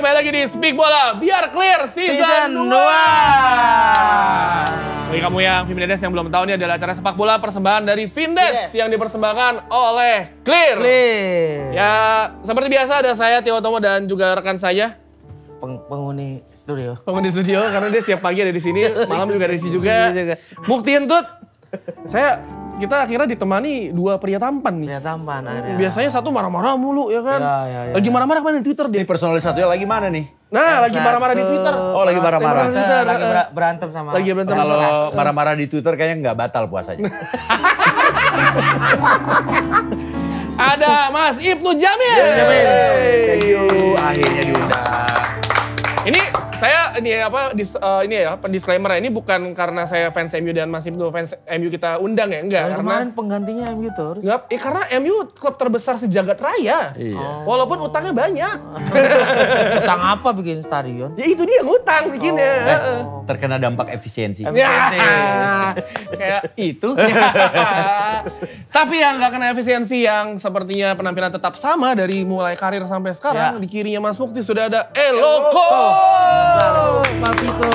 kembali lagi di Speak Bola Biar Clear Season 2. Bagi kamu yang Vindes yang belum tahu, ini adalah acara sepak bola persembahan dari Vindes yang dipersembahkan oleh Clear. Ya, seperti biasa ada saya Tio Tomo dan juga rekan saya penghuni studio. Penghuni studio karena dia setiap pagi ada di sini, malam juga ada di sini juga. Buktiin Tut. Kita akhirnya ditemani dua pria tampan nih. Pria tampan ada. Biasanya satu marah-marah mulu ya kan. Ya. Lagi marah-marah kemana di Twitter dia? Ini personalis satunya lagi mana nih? Nah, lagi marah-marah di Twitter. Oh, lagi marah-marah. Lagi berantem sama. Lagi berantem sama. Kalau marah-marah di Twitter kayaknya nggak batal puasanya. Ada Mas Ibnu Jamil. Thank you, akhirnya diundang. Ini saya disclaimer ini bukan karena saya fans MU dan Mas Ibnu fans MU kita undang ya, enggak. Karena kemarin penggantinya MU terus. Enggak, karena MU klub terbesar sejagat raya. Iya. Walaupun utangnya banyak. Utang apa bikin stadion? Ya itu dia ngutang bikinnya. Terkena dampak efisiensi. Ya, kayak itu. Tapi yang nggak kena efisiensi yang sepertinya penampilan tetap sama dari mulai karir sampai sekarang. Di kirinya Mas Mukti sudah ada Eloko. Papito.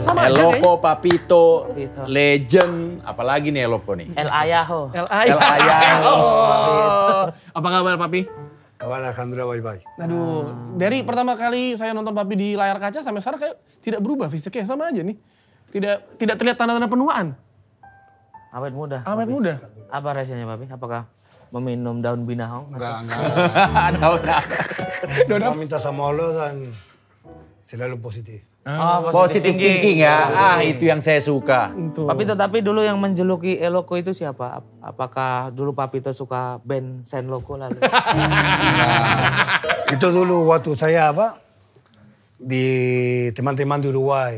Sama Eloko, Papito, legend. Apalagi nih Eloko nih? El Ayaho. El Ayaho. Apa kabar Papi? Kawan alhamdulillah baik-baik. Aduh, dari pertama kali saya nonton Papi di layar kaca sampai sekarang kayak tidak berubah fisiknya, sama aja nih. Tidak terlihat tanda-tanda penuaan. Awet muda. Awet muda. Apa rahasianya Papi? Apakah meminum daun binahong? Enggak. Daun Minta sama Allah dan selalu positif. Positive thinking ya. Itu yang saya suka. Papito, tapi dulu yang menjuluki Eloko itu siapa? Apakah dulu Papito suka band Saint Loco lalu? Itu dulu waktu saya di teman-teman di Uruguay.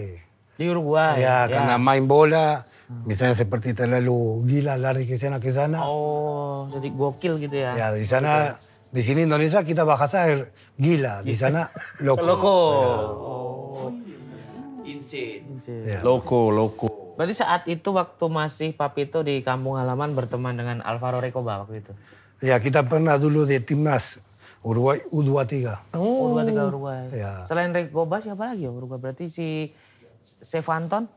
Di Uruguay. Ya, karena main bola, misalnya seperti terlalu gila lari ke sana. Oh, jadi gokil gitu ya? Ya, di sana, di sini Indonesia kita bahasa gila, di sana loko. Insane. Ya. Loko. Berarti saat itu waktu masih Papito di kampung halaman berteman dengan Alvaro Recoba waktu itu? Ya, kita pernah dulu di timnas Uruguay U23. U23 Uruguay. Ya. Selain Recoba siapa lagi ya Uruguay? Berarti si Sevanton?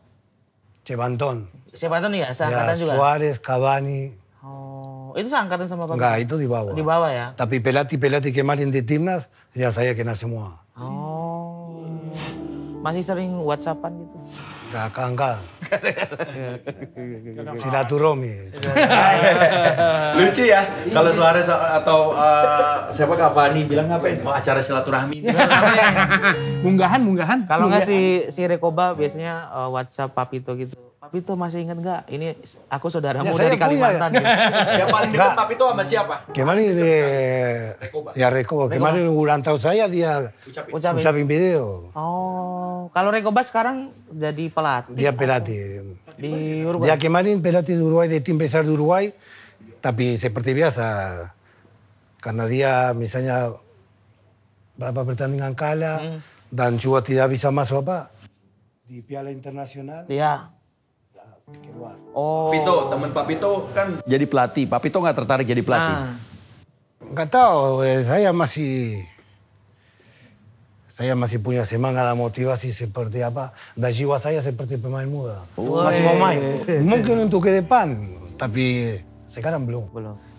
Cebanton. Sevanton ya, seangkatan juga? Suarez, Cavani. Oh, itu seangkatan sama Papito? Enggak, itu di bawah. Di bawah ya? Tapi pelatih kemarin di timnas, ya saya kenal semua. Oh, masih sering WhatsAppan gitu? Enggak. Silaturahmi. Lucu ya. Kalau Suarez atau siapa Cavani bilang ngapain? Mau acara silaturahmi. Munggahan. Kalau nggak si Recoba biasanya WhatsApp Papito gitu. Papito masih inget nggak? Ini aku saudaramu Ya, dari saya punya, Kalimantan. ya. Gitu. Yang paling dekat Papito sama siapa? Kemarin Recoba. Kemarin ulang tahun saya dia ucapin video. Oh, kalau Recoba sekarang jadi pelatih. Dia pelatih. Di Uruguay. Dia kemarin pelatih di Uruguay, di tim besar di Uruguay. Tapi seperti biasa. Karena dia misalnya berapa pertandingan kalah. Dan juga tidak bisa masuk di Piala Internasional. Iya. Keluar. Oh. Papito, teman Papito kan jadi pelatih. Papito nggak tertarik jadi pelatih. Nggak tahu, saya masih punya semangat dan motivasi seperti apa. Dan jiwa saya seperti pemain muda. Masih mau main. Mungkin untuk ke depan, tapi sekarang belum.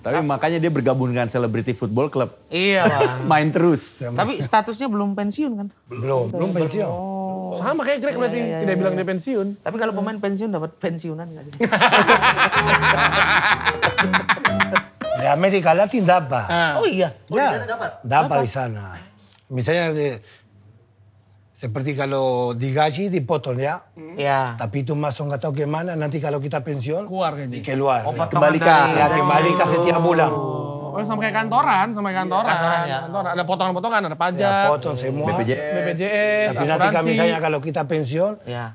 Tapi makanya dia bergabung dengan Celebrity Football Club. Iya, Bang. Main terus. Tapi statusnya belum pensiun kan? Belum pensiun. Sama kayak Greg berarti tidak bilang dia pensiun. Tapi kalau pemain pensiun dapat pensiunan nggak? Di Amerika Latin dapat. Oh iya. Ya, dapat di sana. Misalnya seperti kalau digaji dipotong ya. Ya. Tapi itu masuk nggak tahu gimana. Nanti kalau kita pensiun, keluar. Kembalikan. Ya, kembalikan setiap bulan. Oh, sama kayak kantoran. Ya. Kantoran, ada potongan-potongan, ada pajak. Ya, potong semua. BPJS, Tapi nanti asuransi. misalnya kalau kita pensiun, Ya.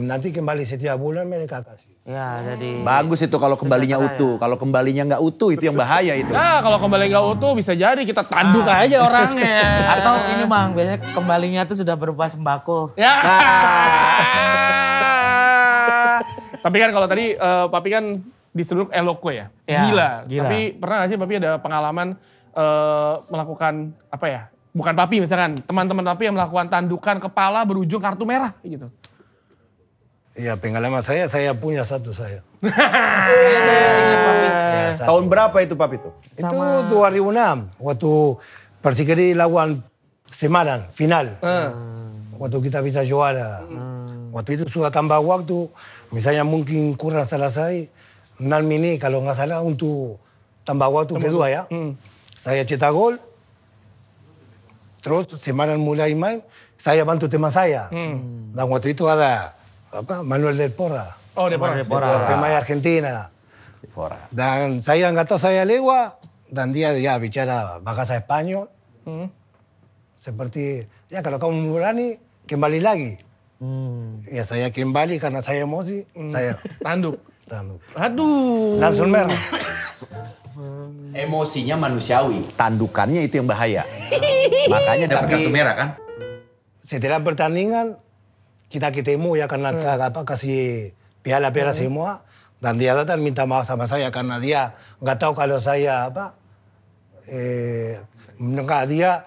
nanti kembali setiap bulan mereka kasih. Ya, jadi Bagus itu kalau kembalinya utuh. Kalau kembalinya nggak utuh itu yang bahaya itu. Nah, kalau kembali nggak utuh bisa jadi kita tanduk aja orangnya. atau ini Bang, biasanya kembalinya tuh sudah berupa sembako. Ya. Tapi kan kalau tadi Papi kan diseluruh Eloko ya. Ya, Gila. gila. Tapi pernah nggak sih Papi ada pengalaman melakukan apa ya? bukan Papi misalkan, teman-teman Papi yang melakukan tandukan kepala berujung kartu merah gitu. Ya pengalaman saya punya satu saya. Saya ingat Papi. Tahun berapa itu Papi itu? Itu 2006 waktu Persikedi lawan Semarang final. Waktu kita bisa juara. Waktu itu sudah tambah waktu, misalnya mungkin kurang selesai 6 menit kalau nggak salah untuk tambah waktu kedua ya. Saya cetak gol, terus Semarang mulai main, saya bantu teman saya. Dan waktu itu ada Manuel Del Porra. Oh, Del Porra. Pemain Argentina. Dan saya nggak tahu saya lewat, dan dia ya bicara bahasa Spanyol. Seperti, ya kalau kamu berani, kembali lagi. Ya saya kembali karena saya emosi, saya Tanduk. tanduk. Aduh. Langsung merah. Emosinya manusiawi, tandukannya itu yang bahaya. Makanya dapat kartu merah kan? Setelah pertandingan, kita ketemu ya karena kasih piala-piala semua. Dan dia datang minta maaf sama saya karena dia nggak tahu kalau saya nggak dia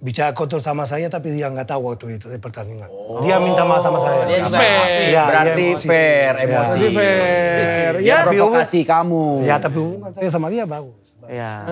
bicara kotor sama saya tapi dia nggak tahu waktu itu di pertandingan. Dia minta maaf sama saya. Dia juga Fair. emosi. Ya, Berarti dia emosi. fair, emosi. Berarti fair. Dia Ya, provokasi kamu. Ya tapi hubungan saya sama dia bagus. Ya.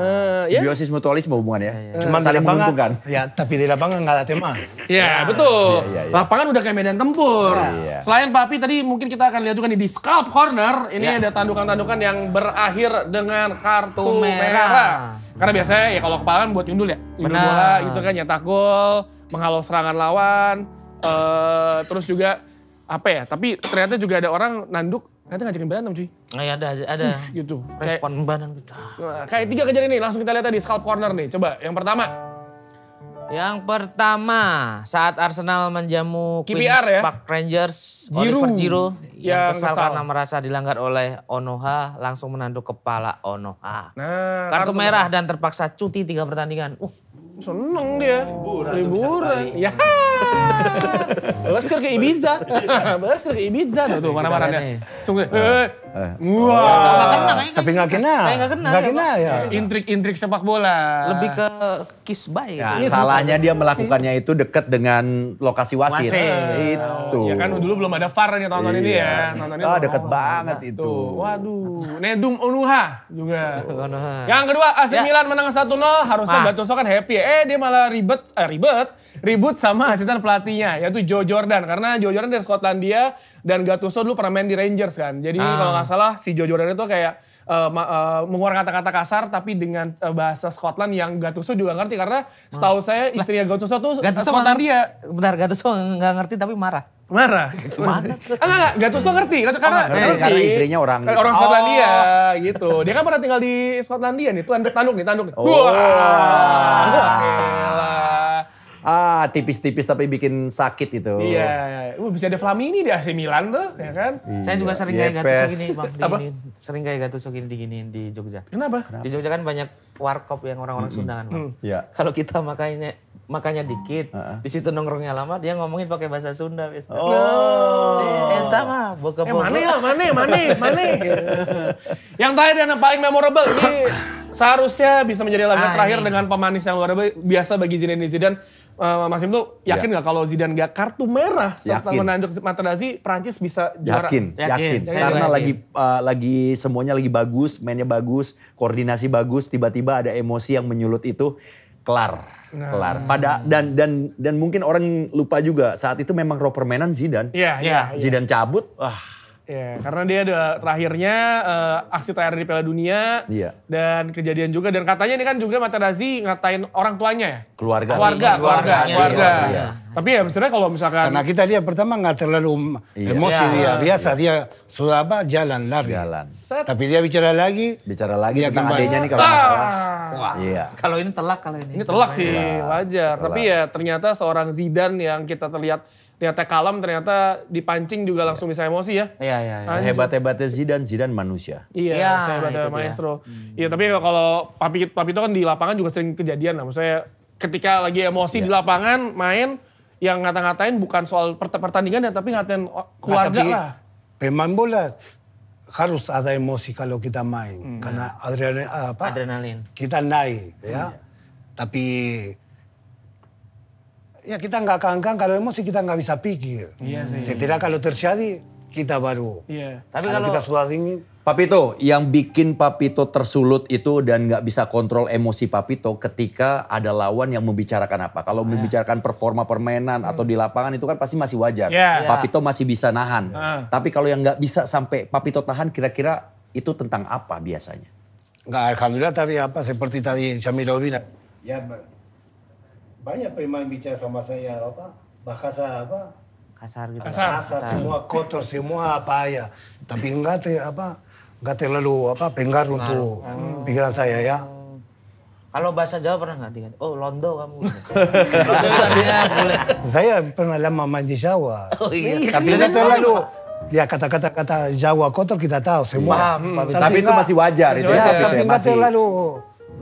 ya. Simbiosis mutualisme hubungan ya. Cuman di Saling lapangan, menguntungkan. ya tapi di lapangan nggak ada teman. Ya, betul. Lapangan udah kayak medan tempur. Iya. Selain Papi tadi mungkin kita akan lihat juga nih di Scalp Corner. Ini ada tandukan-tandukan yang berakhir dengan kartu merah. Karena biasanya ya kalau kepala kan buat nyundul ya. Nyundul Benar. bola gitu kan, nyetak gol, menghalau serangan lawan. Terus juga apa ya, tapi ternyata juga ada orang nanduk, nanti ngajakin berantem cuy. Ada Gitu. Kayak, respon badan kita. kayak 3 kejadian ini, langsung kita lihat tadi Scalp Corner nih. Coba yang pertama. Yang pertama, saat Arsenal menjamu KPR Queen's ya. Park Rangers, Giroud Oliver Giroud yang yang kesal kesal. karena merasa dilanggar oleh Onoha, langsung menanduk kepala Onoha. Nah, Kartu merah dan terpaksa cuti 3 pertandingan. Seneng dia. Liburan. Ya. Besar ke Ibiza. Besar ke Ibiza tuh mana-mananya. Sungguh. Wah. Tapi nggak kena. Nggak kena ya. Intrik-intrik sepak bola. Lebih ke kiss bye. Ya, salahnya dia melakukannya itu dekat dengan lokasi wasit. Wasit. Itu. Ya kan dulu belum ada VAR nih tonton ini ya. Tonton ini Deket banget itu. Tuh, waduh. Nedum Onuha juga. Onoha. Yang kedua AC Milan menang 1-0, harusnya Gattuso kan happy. Dia malah ribut sama asisten pelatihnya yaitu Joe Jordan, karena Joe Jordan dari Skotlandia dan Gattuso dulu pernah main di Rangers kan. Jadi kalau nggak salah si Joe Jordan itu kayak mengeluarkan kata-kata kasar tapi dengan bahasa Scotland yang Gattuso juga ngerti, karena setahu saya istrinya Gattuso tuh Skotlandia. Bentar, Gattuso nggak ngerti tapi marah. Marah. Gimana tuh? Enggak, Gattuso ngerti. Karena karena istrinya orang- Skotlandia gitu. Dia kan pernah tinggal di Skotlandia nih. Tuh tanduk nih. Wah. Tipis-tipis tapi bikin sakit itu. Iya. Bisa ada Flamini di AC Milan tuh, ya kan? Saya juga sering kayak Yepes. Gattuso gini, Bang. Apa? Sering kayak Gattuso gini diginiin di Jogja. Kenapa? Di Jogja kan banyak warkop yang orang-orang Sunda kan, Bang. Iya. Kalau kita makanya dikit, di situ nongkrongnya lama, dia ngomongin pakai bahasa Sunda biasa. Entah mah, boga-boga. Mana? Yang terakhir dan yang paling memorable ini seharusnya bisa menjadi laga terakhir dengan pemanis yang luar biasa bagi Zinedine Zidane. Mas Im tuh yakin nggak kalau Zidane nggak kartu merah serta Yakin. menanduk Materazzi, Prancis bisa juara? Yakin. Saya Karena yakin. lagi semuanya lagi bagus, mainnya bagus, koordinasi bagus, tiba-tiba ada emosi yang menyulut itu, kelar. Dan mungkin orang lupa juga saat itu memang raw permainan Zidane. Iya. Zidane cabut, Ya, karena dia ada terakhirnya aksi terakhir di Piala Dunia Iya. dan kejadian juga, dan katanya ini kan juga Materazzi ngatain orang tuanya ya. keluarga. Keluarga. Tapi ya sebenarnya kalau misalkan Karena kita lihat pertama nggak terlalu emosi dia. Biasa dia sudah jalan lari. Jalan. Tapi dia bicara lagi. Bicara lagi Dia tentang kembali. adanya nih kalau nggak salah. Wah, Iya. kalau ini telak kalau ini. ini telak sih, wajar. Tapi ya ternyata seorang Zidane yang kita terlihatnya kalem, ternyata dipancing juga langsung bisa emosi ya. Iya. Sehebat-hebatnya Zidane manusia. Iya, Ya, saya itu pada dia. maestro. Iya, tapi kalau Papi itu kan di lapangan juga sering kejadian lah. Maksudnya ketika lagi emosi di lapangan main, yang ngata-ngatain bukan soal pertandingan ya, tapi ngatain keluarga Tapi lah. pemain bola harus ada emosi kalau kita main. Karena Adrenalin. kita naik ya. Tapi Ya kita nggak kangkang, kalau emosi kita nggak bisa pikir. Iya sih. Setelah kalau terjadi, kita baru. Iya. Tapi Kalau kalau kita sudah dingin, Papito, yang bikin Papito tersulut itu dan nggak bisa kontrol emosi Papito ketika ada lawan yang membicarakan apa. Kalau membicarakan performa permainan atau di lapangan itu kan pasti masih wajar. Iya. Papito masih bisa nahan. Tapi kalau yang nggak bisa sampai Papito tahan, kira-kira itu tentang apa biasanya? nggak alhamdulillah, tapi apa seperti tadi Syamil bilang, ya banyak pemain bicara sama saya apa bahasa apa kasar gitu. kasar semua kotor semua apa ya, tapi enggak terlalu apa pengaruh untuk pikiran saya ya. Kalau bahasa Jawa pernah nggak diganti? Oh, londo kamu. Saya pernah lama main di Jawa, Oh iya. tapi enggak terlalu ya kata-kata Jawa kotor kita tahu semua. Paham, Tapi itu masih wajar itu Ya, ya, Papito tapi ya, enggak masih terlalu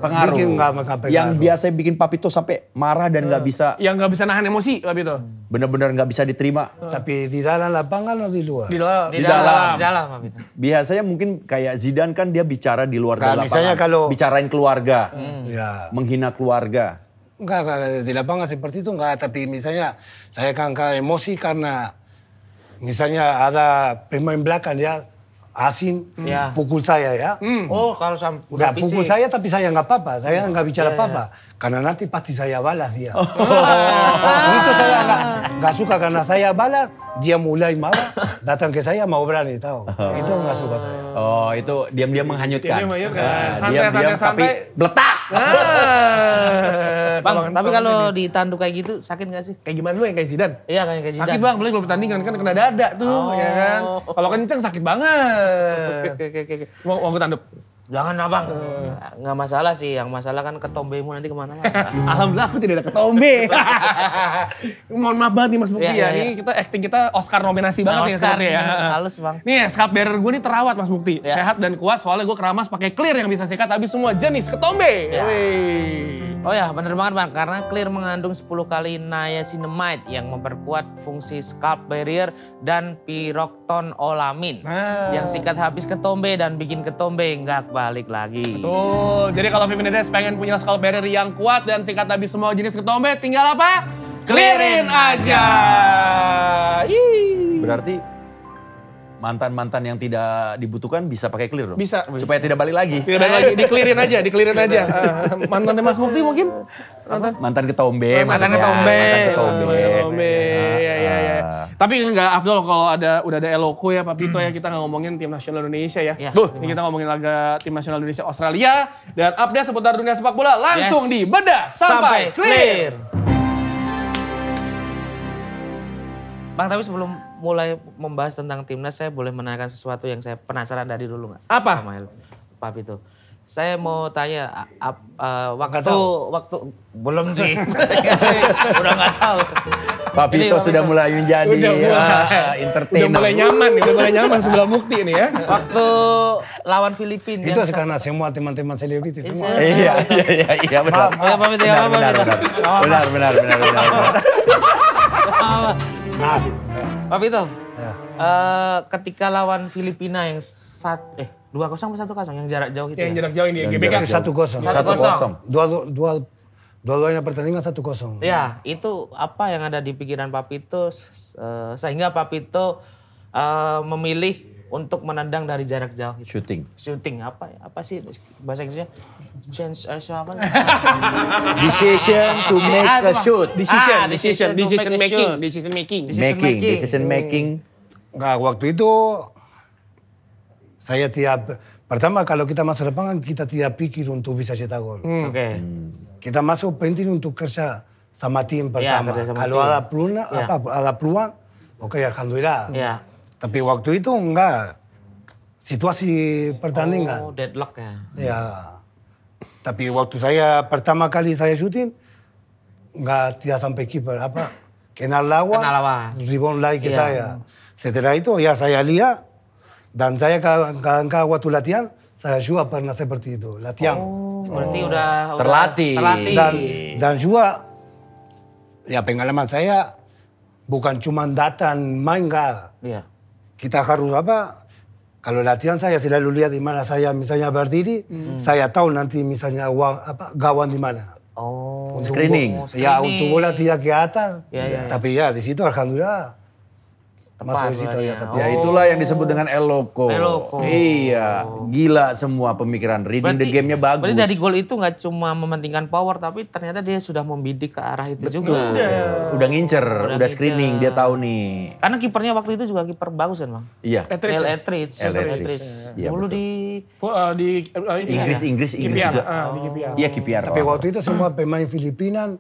pengaruh. bikin nggak pengaruh. Yang biasa bikin Papito sampai marah dan nggak bisa, Yang nggak bisa nahan emosi, Papito. benar-benar nggak bisa diterima. Tapi di dalam lapangan atau di luar? Di dalam. Di dalam, Pak Pito. Biasanya mungkin kayak Zidane kan dia bicara di luar Nah, lapangan. misalnya kalau- Bicarain keluarga, Ya. menghina keluarga. Enggak, di lapangan seperti itu enggak, tapi misalnya saya kan emosi karena misalnya ada pemain belakang ya asing Ya. pukul saya ya. Oh, kalau udah Enggak pukul fisik. saya tapi saya enggak apa-apa, saya enggak bicara apa-apa karena nanti pasti saya balas dia. Itu saya enggak suka karena saya balas, dia mulai marah, datang ke saya mau berani tahu. Itu enggak suka saya. Oh, itu diam-diam menghanyutkan. Diam-diam menghanyutkan. Nah, Santai, diam-diam santai, tapi santai. beletak. Nah, Bang, tolong- tapi tolong kalau tipis. ditanduk kayak gitu sakit nggak sih? Kayak gimana lu yang kayak Zidane? Iya kayak Zidane. Sakit bang, apalagi kalau pertandingan kan kena dada tuh, ya kan. Kalau kenceng sakit banget. Oke. Mau gue tanduk. Jangan abang. Nggak masalah sih, yang masalah kan ketombemu nanti kemana lagi. Alhamdulillah aku tidak ada ketombe. Mohon maaf banget nih Mas Bukti Iya, ya. iya. Ini kita acting kita Oscar nominasi banget ya Oscar, seperti ya. halus, Bang. Nih scalp bearer gue nih terawat Mas Bukti. Ya. Sehat dan kuat soalnya gue keramas pakai clear yang bisa sikat habis semua jenis ketombe. Ya. Wih. Oh ya, bener banget Bang. Karena Clear mengandung 10 kali niacinamide yang memperkuat fungsi scalp barrier dan piroctonolamin. Nah. Yang sikat habis ketombe dan bikin ketombe nggak balik lagi. Betul. Jadi kalau Feminides pengen punya scalp barrier yang kuat dan sikat habis semua jenis ketombe, tinggal apa? Clearin aja. Ih. Berarti mantan-mantan yang tidak dibutuhkan bisa pakai clear dong? Bisa. Supaya tidak balik lagi. Tidak balik lagi, dikelirin aja. Mantannya Mas Mukti mungkin? Mantan. Mantan ketombe. Mantan maksudnya. ketombe. Mantan ketombe. Mantan ketombe. Ya. Tapi enggak Afdol kalau udah ada Eloko ya, Papito ya, kita nggak ngomongin tim nasional Indonesia ya. Ya. Ini kita ngomongin laga tim nasional Indonesia Australia dan update seputar dunia sepak bola langsung Yes. di Bedah Sampai Clear. Bang, tapi sebelum mulai membahas tentang timnas, saya boleh menanyakan sesuatu yang saya penasaran dari dulu nggak? Apa? Sama Pak Pito. Saya mau tanya, waktu belum sih, udah nggak tahu. Pak Ini, Pito Pak sudah Pito. mulai menjadi Udah entertainer. mulai nyaman sebelah Mukti ini ya. Waktu lawan Filipina. Itu karena semua teman-teman selebriti semua. Iya benar. Ya, Pak Pito, ya, Pak Pito. Benar. Nah, Pak Pito, ya. ketika lawan Filipina yang 2-0 atau 1-0 yang jarak jauh itu. Yang ya? jarak jauh ini Yang GBK. jarak jauh. 1-0. 1-0. Dua-duanya pertandingan 1-0. Ya, itu apa yang ada di pikiran Pak Pito sehingga Pak Pito memilih untuk menendang dari jarak jauh itu. Shooting apa sih bahasa Inggrisnya? Change apa? Decision to make a shoot. Decision making. Nggak, waktu itu saya pertama kalau kita masuk lapangan kita tidak pikir untuk bisa cetak gol. Oke. Kita masuk penting untuk kerja sama tim pertama. kerja sama Kalau tim. ada peluang, Ya. ada peluang, oke alhamdulillah. Ya. Tapi waktu itu enggak situasi pertandingan. Oh, deadlock ya. Ya. Tapi waktu saya pertama kali saya syuting enggak tidak sampai kiper kenal lawan. Rebound lagi ke Iya. saya. Setelah itu ya saya lihat dan saya kadang-kadang waktu latihan saya juga pernah seperti itu, latihan. Berarti udah Terlatih. Dan juga ya pengalaman saya bukan cuma datang main enggak. Iya. Kita harus kalau latihan saya selalu lihat di mana saya misalnya berdiri, saya tahu nanti misalnya gawang di mana. Screening. Ya untuk bola tidak ke atas. Ya. Tapi ya di situ alhamdulillah. Masuk di situ ya. Tapi Ya itulah yang disebut dengan eloko. Eloko. Iya, gila semua pemikiran. Reading the game-nya bagus. Berarti dari gol itu nggak cuma mementingkan power, tapi ternyata dia sudah membidik ke arah itu juga. Udah ngincer, udah screening, dia tahu nih. Karena kipernya waktu itu juga kiper bagus kan Bang? Iya. Neil Etheridge. Iya, Dulu betul. di Inggris KPR. juga. Di KPR. Iya, KPR. Tapi waktu itu semua pemain Filipina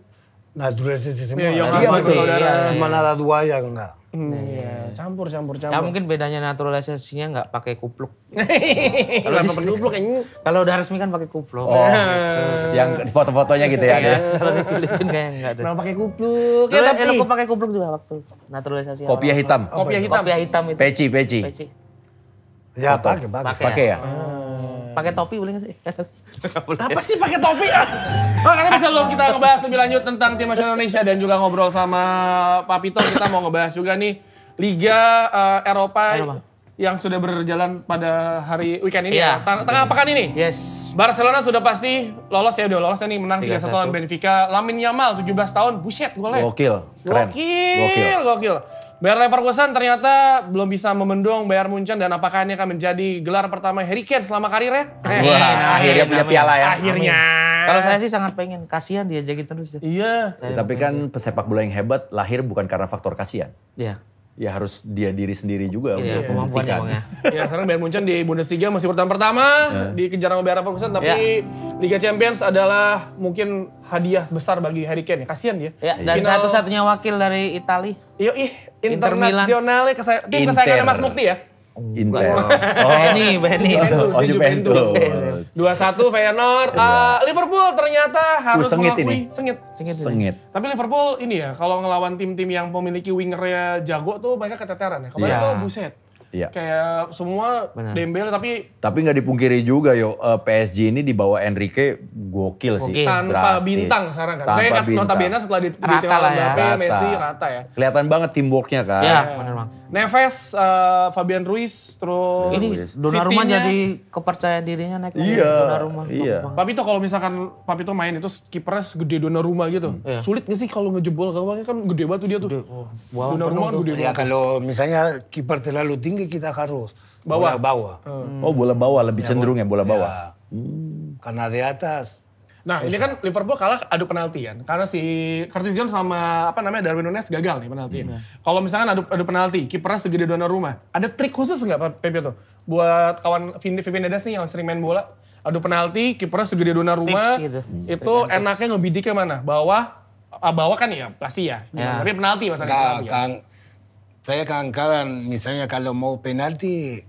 naturalisasi semua. Iya, yang Dia asli betul. saudara. Cuma ada 2 yang enggak. Iya, campur. Ya mungkin bedanya naturalisasinya nggak pakai kupluk. Kalau di kupluk kayaknya. Kalau udah resmi kan pakai kupluk. Oh, yang foto-fotonya gitu ya. Kalau di Filipina kayak nggak ada. Kenapa pakai kupluk? Ya, Ya tapi aku pakai kupluk juga waktu naturalisasi. Kopiah hitam. kopiah hitam. Kopiah hitam itu. Peci. Peci. Ya pakai. Pakai ya? Pakai topi boleh nggak sih? Apa sih pakai topi? Makanya sebelum kita ngebahas lebih lanjut tentang tim nasional Indonesia dan juga ngobrol sama Pak Pito, kita mau ngebahas juga nih Liga Eropa yang sudah berjalan pada hari weekend ini Iya. ya. Tengah pekan ini. Yes. Barcelona sudah pasti lolos ya, udah lolos nih menang 3-1 lawan 3-1. Benfica. Lamine Yamal 17 tahun, buset golnya. Gokil, keren. Gokil. Bayer Leverkusen ternyata belum bisa membendung Bayern Munchen dan apakah ini akan menjadi gelar pertama Harry Kane selama karirnya? Wah, akhirnya punya piala ya. Akhirnya. Kalau saya sih sangat pengen, kasihan dia jadi terus. Iya. Ya, tapi kan pesepak bola yang hebat lahir bukan karena faktor kasihan. Iya. Ya harus dia diri sendiri juga Iya, untuk kemampuannya membuktikan. Bang ya. Ya sekarang Bayern Munchen di Bundesliga masih urutan pertama, dikejar sama Bayer Leverkusen, tapi Liga Champions adalah mungkin hadiah besar bagi Harry Kane. Kasihan dia. Ya, dan Final- satu-satunya wakil dari Itali. Inter Milan. Internasional tim Inter. kesayangan Mas Mukti ya. Inter. Benny. Oh, Juventus. 2-1 Feyenoord. Liverpool ternyata harus sengit mengakui ini. Sengit. Tapi Liverpool ini ya, kalau ngelawan tim-tim yang memiliki wingernya jago tuh mereka keteteran ya. Kemarin Iya. tuh buset. Iya. Kayak semua Dembele tapi Tapi nggak dipungkiri juga PSG ini di bawah Enrique gokil sih. Gokil. tanpa Drastis. bintang sekarang kan. Tanpa Saya kan bintang. notabene setelah di Rata tim lah ya. Mbappe, Rata. Messi rata ya. Kelihatan banget teamworknya kan. Ya, benar Bang. Neves, Fabian Ruiz, terus Ini Donnarumma Vitinha. jadi kepercayaan dirinya naik lagi. Iya, Donnarumma. iya. Bagus, Bang. Pak Pito kalau misalkan Pak Pito main itu kipernya segede Donnarumma gitu. Iya. Sulit nggak sih kalau ngejebol gawangnya kan gede banget tuh dia tuh. Wow, Donnarumma kan gede Ya banget. kalau misalnya kiper terlalu tinggi kita harus Bawah. bola bawah. Oh, bola bawah lebih cenderung ya bola bawah. Ya. Karena di atas. Nah ini kan Liverpool kalah adu penalti kan. Karena si Curtis Jones sama Darwin Núñez gagal nih penaltinya. Kalau misalkan adu penalti, kipernya segede Donnarumma. Ada trik khusus nggak Pak Pepe tuh? Buat kawan Vinedas nih yang sering main bola. Adu penalti, kipernya segede Donnarumma. Tips gitu. Itu enaknya ngebidiknya mana? Bawah kan ya pasti ya. Ya. Tapi penalti masalahnya. Penalti, ya. Saya kadang-kadang misalnya kalau mau penalti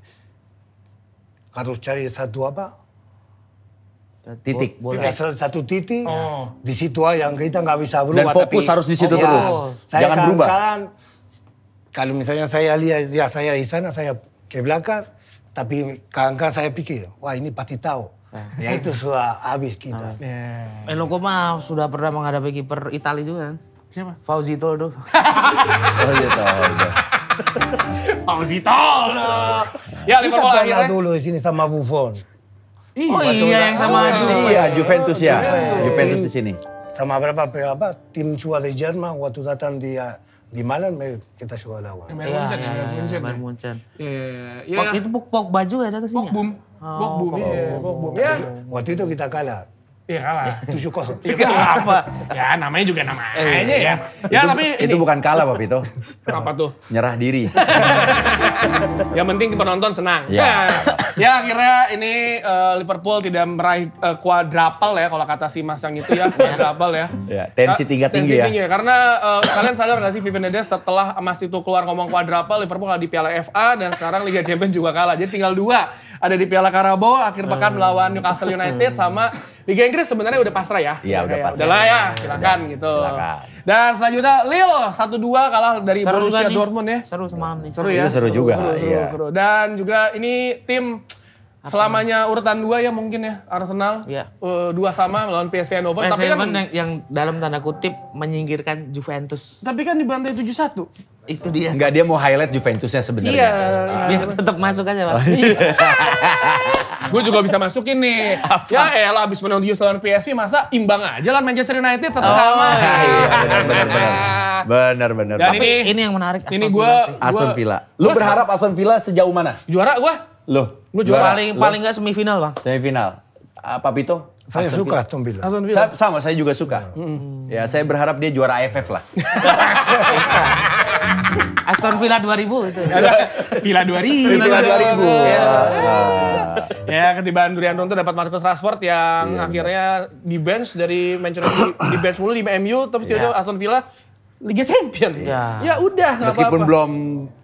harus cari satu apa? Titik. Bola. Ya, satu titik. Oh. Di situ aja yang kita nggak bisa Dan berubah. fokus harus di situ Ya, terus. Saya Jangan berubah. kadang-kadang, kalau misalnya saya lihat, ya saya di sana, saya ke belakang. Tapi kadang-kadang saya pikir, wah ini pasti tahu. Ya itu sudah habis kita. Ya. Eloko mah sudah pernah menghadapi kiper Itali juga kan. Siapa? Fauzi Toldo. Oh iya tahu. Fauzi Toldo. Ya Kita Liverpool pernah akhirnya. dulu di sini sama Buffon. Oh iya yang sama Iya, Juventus ya. Juventus di sini. Sama berapa tim suara di Jerman waktu datang di Milan kita suara lawan. Bayern Munchen ya, Bayern Munchen. Bayern Munchen. Iya. Waktu itu Pogba juga datang sini. Pogba. Pogba. Iya, Pogba. Ya. Waktu itu kita kalah Iya kalah. 7-0. Apa? Ya namanya juga namanya ya. Ya tapi ini Itu bukan kalah Pak Pito. apa tuh? Nyerah diri. Yang penting penonton senang. Ya. Ya akhirnya ini Liverpool tidak meraih quadruple ya kalau kata si Mas yang itu ya, quadruple ya. Ya, tensi tinggi ya. Karena kalian sadar nggak sih Vivian Nedes setelah Mas itu keluar ngomong quadruple, Liverpool kalah di Piala FA dan sekarang Liga Champions juga kalah. Jadi tinggal 2 ada di Piala Carabao akhir pekan melawan Newcastle United sama Liga Inggris sebenarnya udah pasrah ya. Iya, udah Kayak, pasrah. Udahlah ya, silakan gitu. Silakan. Dan selanjutnya Lille 1-2 kalah dari Seru juga Borussia nih. Dortmund ya. Seru semalam nih. Seru ya. Itu seru juga, iya. Seru. Dan juga ini tim selamanya urutan 2 ya mungkin ya Arsenal. Iya. 2 sama melawan PSV Eindhoven. Tapi kan yang dalam tanda kutip menyingkirkan Juventus. dibantai 7-1. Itu dia. Enggak, dia mau highlight Juventusnya sebenarnya. Iya. Biar tetap masuk aja, Pak. Gue juga bisa masukin nih. Ya elah abis menang di lawan PSV masa imbang aja lawan Manchester United sama-sama. Benar. Dan Tapi ini yang menarik. ini gue Aston Villa. Lu berharap Aston Villa sejauh mana? juara gue. Lu? Gue juara. Paling nggak semifinal bang. Semifinal. Papito? Saya suka Aston Villa. Aston Villa. Sama, saya juga suka. Ya, saya berharap dia juara AFF lah. Aston Villa 2000 itu. Villa 2000. Villa 2000. Ya ketibaan Durian Tonto dapat Marcus Rashford yang akhirnya di bench dari Manchester City, di bench mulu di MU, tapi tiba-tiba Aston Villa Liga Champion. Ya udah nggak Meskipun apa-apa. belum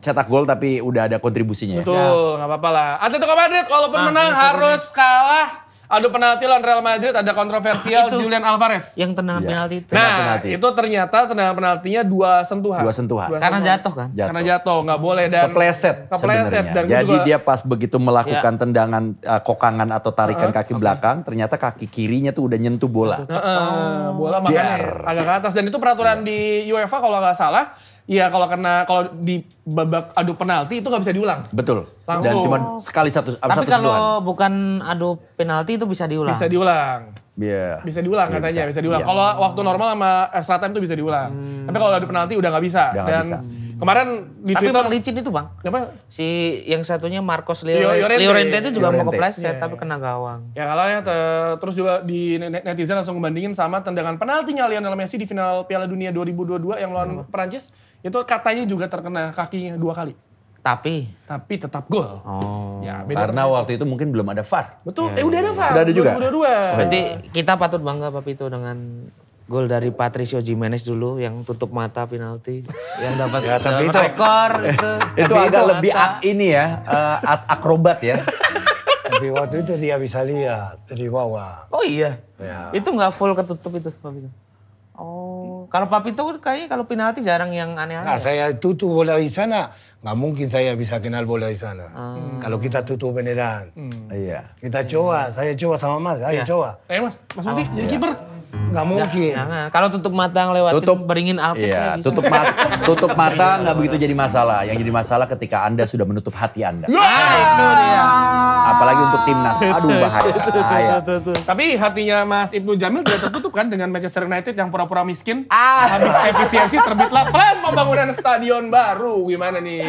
cetak gol tapi udah ada kontribusinya. Betul, nggak apa-apa lah. Atletico Madrid walaupun menang harus kalah. Adu penalti lawan Real Madrid ada kontroversial Itu. Julian Alvarez. Yang tendangan penalti itu. penalti. Itu ternyata tendangan penaltinya 2 sentuhan. 2 sentuhan. Karena jatuh kan. Karena jatuh, nggak boleh dan Kepleset sebenarnya. Dan gue Jadi juga- dia pas begitu melakukan tendangan kokangan atau tarikan kaki belakang, ternyata kaki kirinya tuh udah nyentuh bola. bola makanya agak ke atas dan itu peraturan di UEFA kalau nggak salah. Iya kalau di babak adu penalti itu nggak bisa diulang. Betul. Dan Langsung. cuma sekali satu Tapi sentuhan. kalau bukan adu penalti itu bisa diulang. Bisa diulang. Iya. Bisa diulang Iya, katanya, bisa diulang. Iya. Kalau waktu normal sama extra time itu bisa diulang. Tapi kalau adu penalti udah nggak bisa. Udah nggak Dan bisa. kemarin di Tapi Twitter bang licin itu bang. apa? Si yang satunya Marcos Llorente. Llorente itu juga mau Llorente. kepleset tapi kena gawang. Ya kalahnya terus juga di netizen langsung membandingin sama tendangan penaltinya Lionel Messi di final Piala Dunia 2022 yang lawan Perancis. Itu katanya juga terkena kakinya 2 kali. Tapi. Tapi tetap gol. Oh. Ya, beda. Karena waktu itu mungkin belum ada VAR. Betul, udah ada VAR. Udah ada juga? 2022. Berarti kita patut bangga Papito dengan gol dari Patricio Jimenez dulu yang tutup mata penalti yang dapat tapi itu- rekor itu. Itu agak lebih ini ya, akrobat ya. Tapi waktu itu dia bisa lihat dari bawah. Oh iya. Ya. Itu nggak full ketutup itu Papito. Oh, kalau Papito kayaknya kalau penalti jarang yang aneh-aneh. Nah, saya tutup bola di sana, nggak mungkin saya bisa kenal bola di sana. Kalau kita tutup beneran. Iya. Kita coba, saya coba sama Mas, ayo coba. Mas Muti jadi kiper. Nggak mungkin. Jangan. Kalau tutup mata ngelewatin beringin Alkit Iya, saya bisa. tutup mata nggak begitu jadi masalah. Yang jadi masalah ketika Anda sudah menutup hati Anda. Itu dia. Apalagi untuk timnas. Aduh bahaya. Tapi hatinya Mas Ibnu Jamil tidak tertutup kan dengan Manchester United yang pura-pura miskin. Habis efisiensi terbitlah plan pembangunan stadion baru. Gimana nih?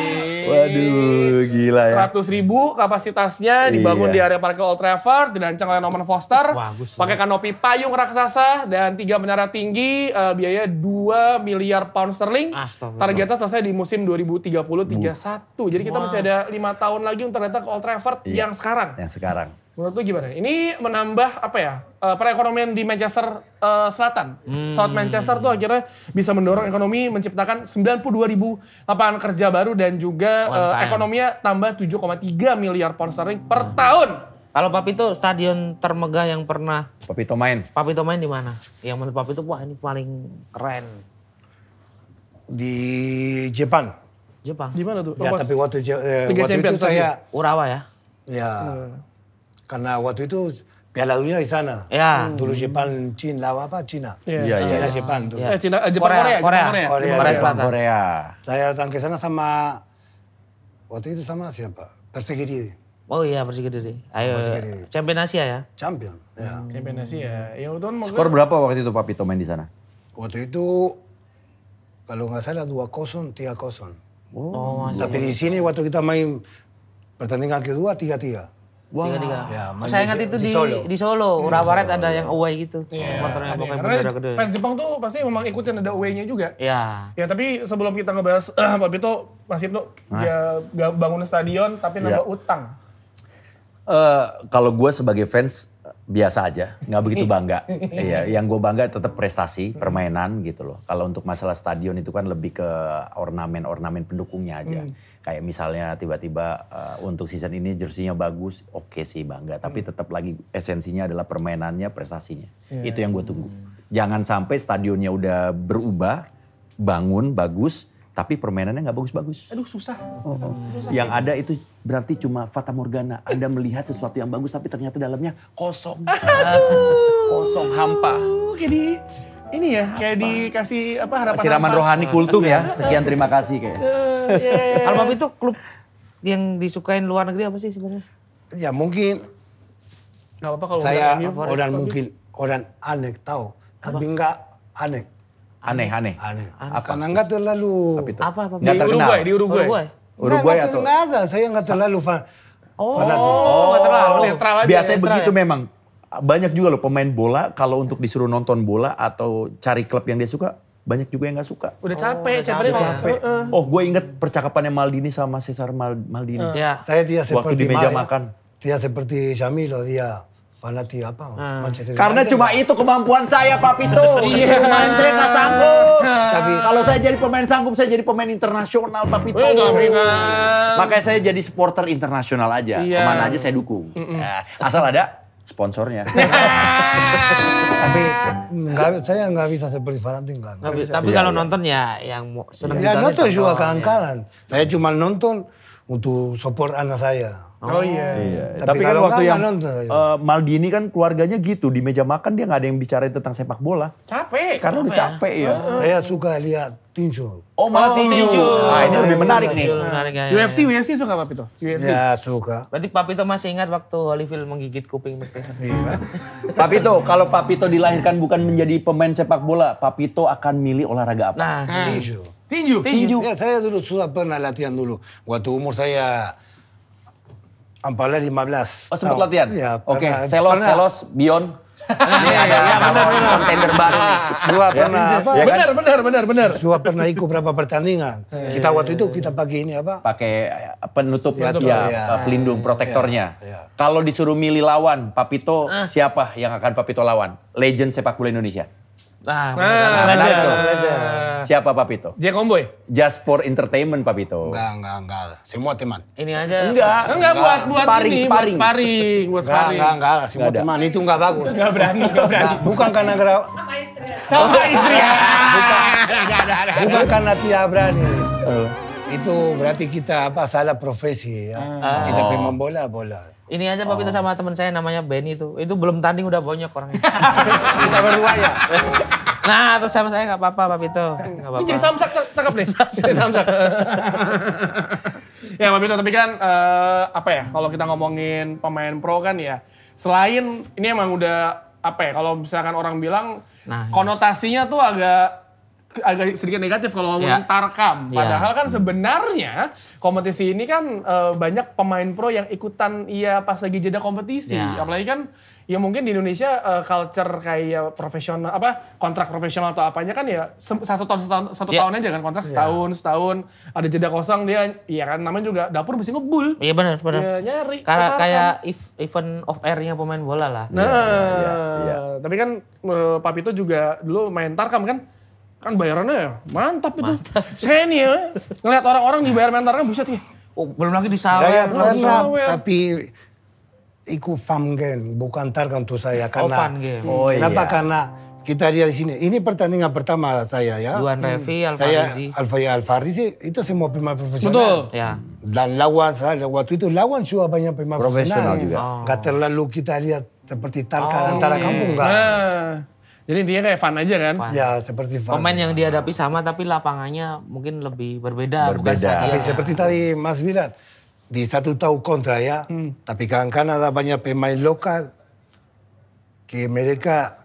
Waduh, gila ya. 100.000 kapasitasnya dibangun Iya. di area parkir Old Trafford, dirancang oleh Norman Foster. Bagus. Pakai kanopi payung raksasa dan 3 menara tinggi, biaya 2 miliar pound sterling. Astagfirullah. Targetnya selesai di musim 2030-31. Jadi kita masih ada 5 tahun lagi untuk datang ke Old Trafford yang sekarang. Yang sekarang. Menurut lu gimana? Ini menambah apa ya, perekonomian di Manchester Selatan. South Manchester tuh akhirnya bisa mendorong ekonomi, menciptakan 92.000 lapangan kerja baru dan juga ekonominya tambah 7,3 miliar pound sterling per tahun. Kalau Papito stadion termegah yang pernah Papito main. Papito main di mana? Yang menurut Papito wah ini paling keren. Di Jepang. Jepang. Gimana tuh? Ya, Pas tapi waktu Liga itu Champions saya, Urawa ya. ya, karena waktu itu Piala Dunia di sana. Ya. Dulu Jepang, Cina, apa? Cina. Iya. China, Jepang. Dulu. Jepang Korea. Korea. Korea. Korea Selatan. Korea. Saya datang ke sana sama, waktu itu sama siapa? Persegiri, Oh iya Persik Kediri. Ayo Persik. Champion Asia ya. champion. Ya. Champions ya. Ya udah Skor berapa waktu itu Papito main di sana? Waktu itu, kalau nggak salah 2-0, 3-0. Oh, masih. Tapi di sini waktu kita main pertandingan kedua 3-3. Tiga-tiga. Ya, main Saya ingat itu di Solo. di Solo. Urawa Red ada yang away gitu. Motornya pakai Karena bendera gede. fans Jepang tuh pasti memang ikutin ada away-nya juga. Ya. Ya tapi sebelum kita ngebahas Pak Bito, Mas Ibnu, ya gak bangun stadion tapi nambah utang. Kalau gue sebagai fans biasa aja, nggak begitu bangga. Iya, yang gue bangga tetap prestasi, permainan gitu loh. Kalau untuk masalah stadion itu kan lebih ke ornamen pendukungnya aja. Kayak misalnya tiba-tiba untuk season ini jersinya bagus, oke sih bangga. Tapi tetap lagi esensinya adalah permainannya, prestasinya. Itu yang gue tunggu. Jangan sampai stadionnya udah berubah, bangun bagus, tapi permainannya nggak bagus-bagus. Aduh susah. Yang ada itu berarti cuma fata morgana. Anda melihat sesuatu yang bagus tapi ternyata dalamnya kosong. Kosong, hampa. Kayak di ini ya, kayak dikasih apa harapan. Siraman rohani kultum ya. Sekian terima kasih kayak. Kalau Papito klub yang disukain luar negeri apa sih sebenarnya? Ya mungkin Nggak apa-apa kalau Saya udah MU. orang mungkin orang aneh tahu, tapi enggak aneh. Aneh. Karena enggak terlalu. Apa? Nggak Di terkenal. Uruguay, di Uruguay. Uruguay atau? Enggak ada, saya enggak terlalu fanatik. Nggak terlalu. Netral aja. Biasanya netral begitu memang. Banyak juga loh pemain bola kalau untuk disuruh nonton bola atau cari klub yang dia suka, banyak juga yang nggak suka. Udah capek, capek. Oh, gue inget percakapannya Maldini sama Cesar Maldini. Ya. Saya dia seperti Waktu di meja Maya. makan. Dia seperti Jamilo, dia fanatik apa? Manchester Karena United. cuma itu kemampuan saya, Papito. Pemain saya nggak sanggup. Tapi Kalau saya jadi pemain sanggup, saya jadi pemain internasional, Papito. Tapi kan. Makanya saya jadi supporter internasional aja. Iya. Kemana aja saya dukung. Ya, asal ada sponsornya. tapi saya nggak bisa seperti fanatik enggak. Tapi kalau nonton ya yang seneng Ya kita nonton lihat juga nonton, kawan-kawan. Saya cuma nonton untuk support anak saya. Oh iya. Tapi kan kalau waktu nggak, yang nggak nonton saya. Maldini kan keluarganya gitu. Di meja makan dia nggak ada yang bicarain tentang sepak bola. Capek. Karena udah capek ya. Saya suka lihat tinju. Oh malah tinju. Nah ini lebih menarik nih. Menarik ya. UFC suka apa itu? UFC. Ya suka. Berarti Papito masih ingat waktu Holyfield menggigit kuping Mike Tyson? Papito, kalau Papito dilahirkan bukan menjadi pemain sepak bola, Papito akan milih olahraga apa? Nah, Tinju. Tinju. Ya, saya dulu sudah pernah latihan dulu. Waktu umur saya 15. Oh sempat tahun. latihan? Ya, Oke, pernah. Selos, Bion. Ini ada kontender baru nih. Sudah pernah apa? Ya kan? Benar. Sudah pernah ikut berapa pertandingan. Kita waktu itu kita pakai ini apa? Pakai penutup Ya, pelindung protektornya. Ya. Kalau disuruh milih lawan, Papito siapa yang akan Papito lawan? Legend sepak bola Indonesia. nah, Menarik tuh. Siapa Papito? J Comboy. Just for entertainment Papito. Enggak. Semua teman. ini aja. Enggak buat Sparring, ini, sparring. buat sparring. Enggak. Semua teman itu enggak bagus. Enggak berani. Bukan karena Sama istri. bukan karena tidak berani. Itu berarti kita salah profesi ya. Kita pemain bola. Ini aja Papito sama teman saya namanya Benny itu. Itu belum tanding udah banyak orangnya. Kita berdua ya. Nah, terus sama saya nggak apa-apa Papito. Nggak Ini apa-apa. jadi samsak cakep nih. Jadi samsak. Ya Papito, tapi kan apa ya, kalau kita ngomongin pemain pro kan ya, selain ini emang udah apa ya, kalau misalkan orang bilang Nah, konotasinya tuh agak sedikit negatif kalau ngomongin Ya. tarkam. Ya. Padahal kan sebenarnya kompetisi ini kan banyak pemain pro yang ikutan pas lagi jeda kompetisi. Ya. Apalagi kan ya mungkin di Indonesia culture kayak profesional kontrak profesional atau apanya kan ya satu Ya. tahun aja kan, kontrak setahun ada jeda kosong, dia ya kan namanya juga dapur mesti ngebul. Iya benar. Ya, nyari. Kayak event off air-nya pemain bola lah. Nah, tapi kan Papito juga dulu main tarkam kan bayarannya mantap itu. Saya nih ya, ngeliat orang-orang dibayar main tarkam buset ya. Oh, belum lagi di Saya sawer. pernah, Sawer. tapi ikut fun game, bukan tarkam untuk saya. Karena, fun game. Oh, Kenapa? iya. Karena kita lihat di sini. Ini pertandingan pertama saya ya. Juan Revi, Saya Alfarizi. Alfarizi itu semua pemain profesional. Betul. Ya. Dan lawan saya waktu itu juga banyak pemain Profesional profesional juga. Nggak terlalu kita lihat seperti tarkam antara kampung enggak. Nah, jadi intinya kayak fun aja kan. Fun. Ya seperti fun. Pemain yang dihadapi sama tapi lapangannya mungkin lebih berbeda. bukan Berbeda. stadion. Tapi seperti tadi Mas bilang, di satu tahun kontra ya. Tapi kan ada banyak pemain lokal que mereka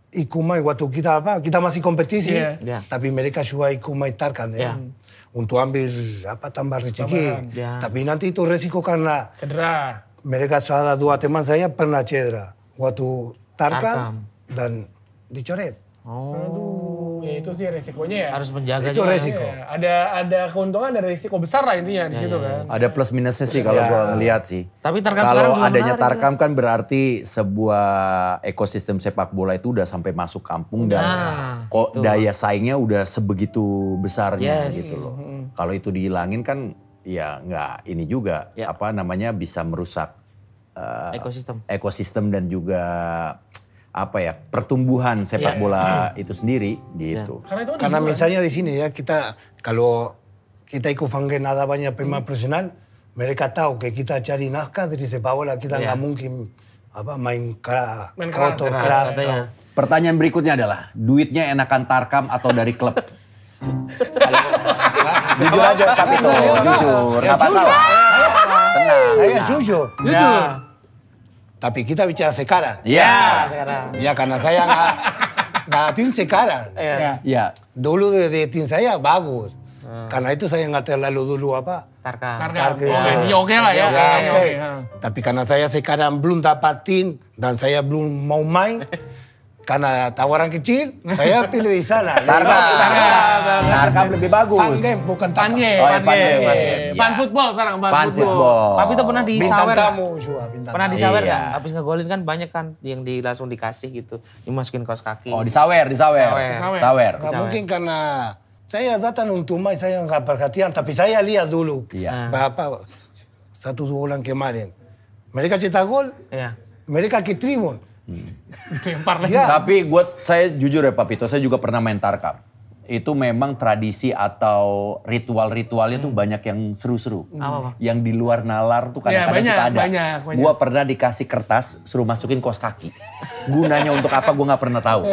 ikut main waktu kita masih kompetisi. Iya. Iya. Tapi mereka juga ikut main tarkam ya. Iya. Untuk ambil tambah rezeki. Iya. Tapi nanti itu resiko karena Cedera. mereka salah dua teman saya pernah cedera. Waktu tarkam dan dicoret. Oh, Ya itu sih resikonya ya. harus menjaga Itu juga. resiko. Ya, ada keuntungan, ada risiko besar lah intinya di situ kan. Ada plus minusnya sih kalau gua ngelihat sih. Tapi tarkam sekarang kalau juga adanya menarik, tarkam kan berarti sebuah ekosistem sepak bola itu udah sampai masuk kampung dan kok daya saingnya udah sebegitu besarnya Yes. gitu loh. Kalau itu dihilangin kan ya nggak ini juga Ya. bisa merusak Ekosistem. dan juga pertumbuhan sepak bola itu sendiri gitu. Karena itu kan Karena misalnya di sini ya kalau kita ikut fangen ada banyak pemain profesional, mereka tahu que kita cari nafkah dari sepak bola, kita nggak mungkin main keras, Main keras. kotor keras. Katanya. Pertanyaan berikutnya adalah duitnya enakan tarkam atau dari klub? Jujur aja Papito, jujur. Nggak masalah. Tenang. Saya jujur. jujur. Tapi kita bicara sekarang. Iya. Sekarang. Ya karena saya nggak tim sekarang. Iya. Dulu di tim saya bagus. Karena itu saya nggak terlalu dulu Tarkam. Tarkam. Tarkam. Oke lah ya. Ya, Oke, oke. oke. Tapi karena saya sekarang belum dapat tim dan saya belum mau main, karena tawaran kecil, saya pilih di sana. Tarkam lebih bagus. Fun game, bukan Fan Tarkam. game. Oh, ya, fan game. Fan Iya. football sekarang, fan Fan football. football. Papi tuh pernah Bintang disawer nggak? tamu, Joa, bintang Pernah tamu. disawer Iya. nggak? Habis ngegolin kan banyak kan yang langsung dikasih gitu. Dimasukin kaos kaki. Oh, disawer. Sawer. Nggak mungkin karena saya datang untuk main, saya nggak perhatian, tapi saya lihat dulu. Iya. Berapa, 1-2 bulan kemarin. Mereka cetak gol, Iya. mereka ke tribun. Lempar lagi. Ya. Tapi saya jujur ya Papito, saya juga pernah main Tarkam. Itu memang tradisi atau ritual-ritualnya tuh banyak yang seru-seru. Apa, Bang? Yang di luar nalar tuh kadang-kadang banyak, suka ada. banyak. Gua pernah dikasih kertas, suruh masukin kaos kaki. Gunanya untuk apa gua nggak pernah tahu.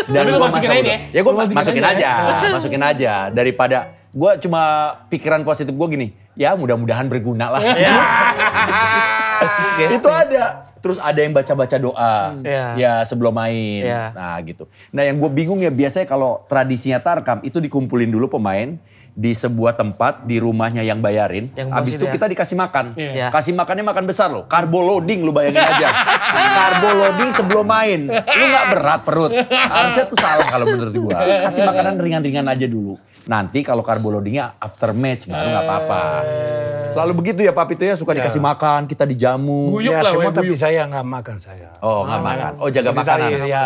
Dan Tapi lu gua masukin masa aja udah- ya? Ya gua Lu masukin masukin aja. aja, masukin aja. Daripada gua cuma pikiran positif gua gini, ya mudah-mudahan berguna lah. Itu ada. Terus ada yang baca-baca doa Iya. ya sebelum main. Iya. Nah gitu. Nah yang gue bingung ya biasanya kalau tradisinya Tarkam itu dikumpulin dulu pemain di sebuah tempat di rumahnya yang bayarin. Yang Habis bos itu itu ya? kita dikasih makan. Iya. Kasih makannya makan besar loh. Carbo loading lu bayangin aja. Carbo loading sebelum main. Lu nggak berat perut. Harusnya tuh salah kalau menurut gue. Kasih makanan ringan-ringan aja dulu. Nanti kalau carbo loadingnya after match baru nggak apa-apa. Selalu begitu ya Papito ya, suka dikasih makan, kita dijamu. Guyup Ya lah, semua, weh, tapi guyup. saya nggak makan saya. Oh nggak makan. Oh jaga Tapi makanan. tadi, ya,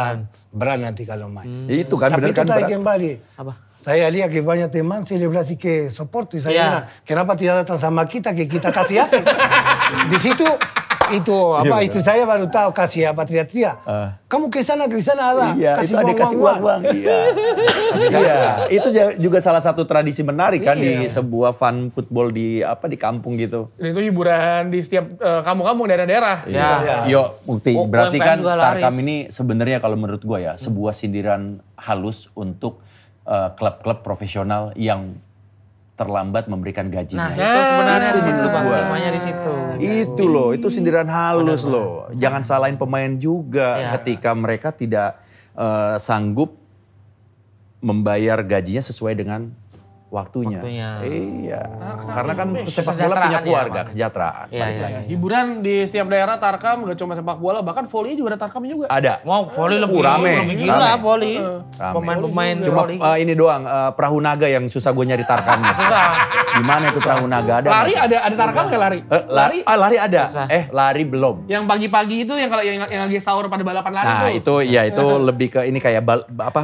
berat nanti kalau main. Itu kan Tapi bener itu kan tadi berat. kembali. Apa? Saya lihat que banyak teman selebrasi ke support. Saya Iya. bilang, kenapa tidak datang sama kita, que kita kasih hasil. Di situ, itu apa istri saya baru tahu kasih apa teriak-teriak. Kamu ke sana ada. Iya, itu ada kasih uang. Iya. Iya, itu juga salah satu tradisi menarik kan di sebuah fun football di kampung gitu. Dan itu hiburan di setiap kampung-kampung, daerah-daerah. Ya. Yo, bukti. Oh, Berarti UMKM kan juga laris. Tarkam ini sebenarnya kalau menurut gua ya sebuah sindiran halus untuk klub-klub profesional yang terlambat memberikan gajinya. Nah, itu sebenarnya di situ Bang, gua. temanya di situ. Itu loh, itu sindiran halus loh. Jangan salahin pemain juga Iya. ketika mereka tidak sanggup membayar gajinya sesuai dengan waktunya. Iya. Karena kan sepak bola punya Kesejahteraan keluarga, ya, Bang. kesejahteraan. Iya, balik iya, lagi. iya. Hiburan di setiap daerah Tarkam, gak cuma sepak bola, bahkan volley juga ada Tarkam juga. Ada. Mau volley lebih rame, lebih gila rame. volley. Rame. Pemain-pemain Cuma volley. ini doang, perahu naga yang susah gue nyari tarkamnya. Susah. Di mana itu perahu naga? Ada Lari nggak? ada Tarkam nggak lari? Lari? Lari ada. Susah. Lari belum. Yang pagi-pagi itu yang kalau yang lagi sahur pada balapan lari Nah tuh. itu lebih ke ini kayak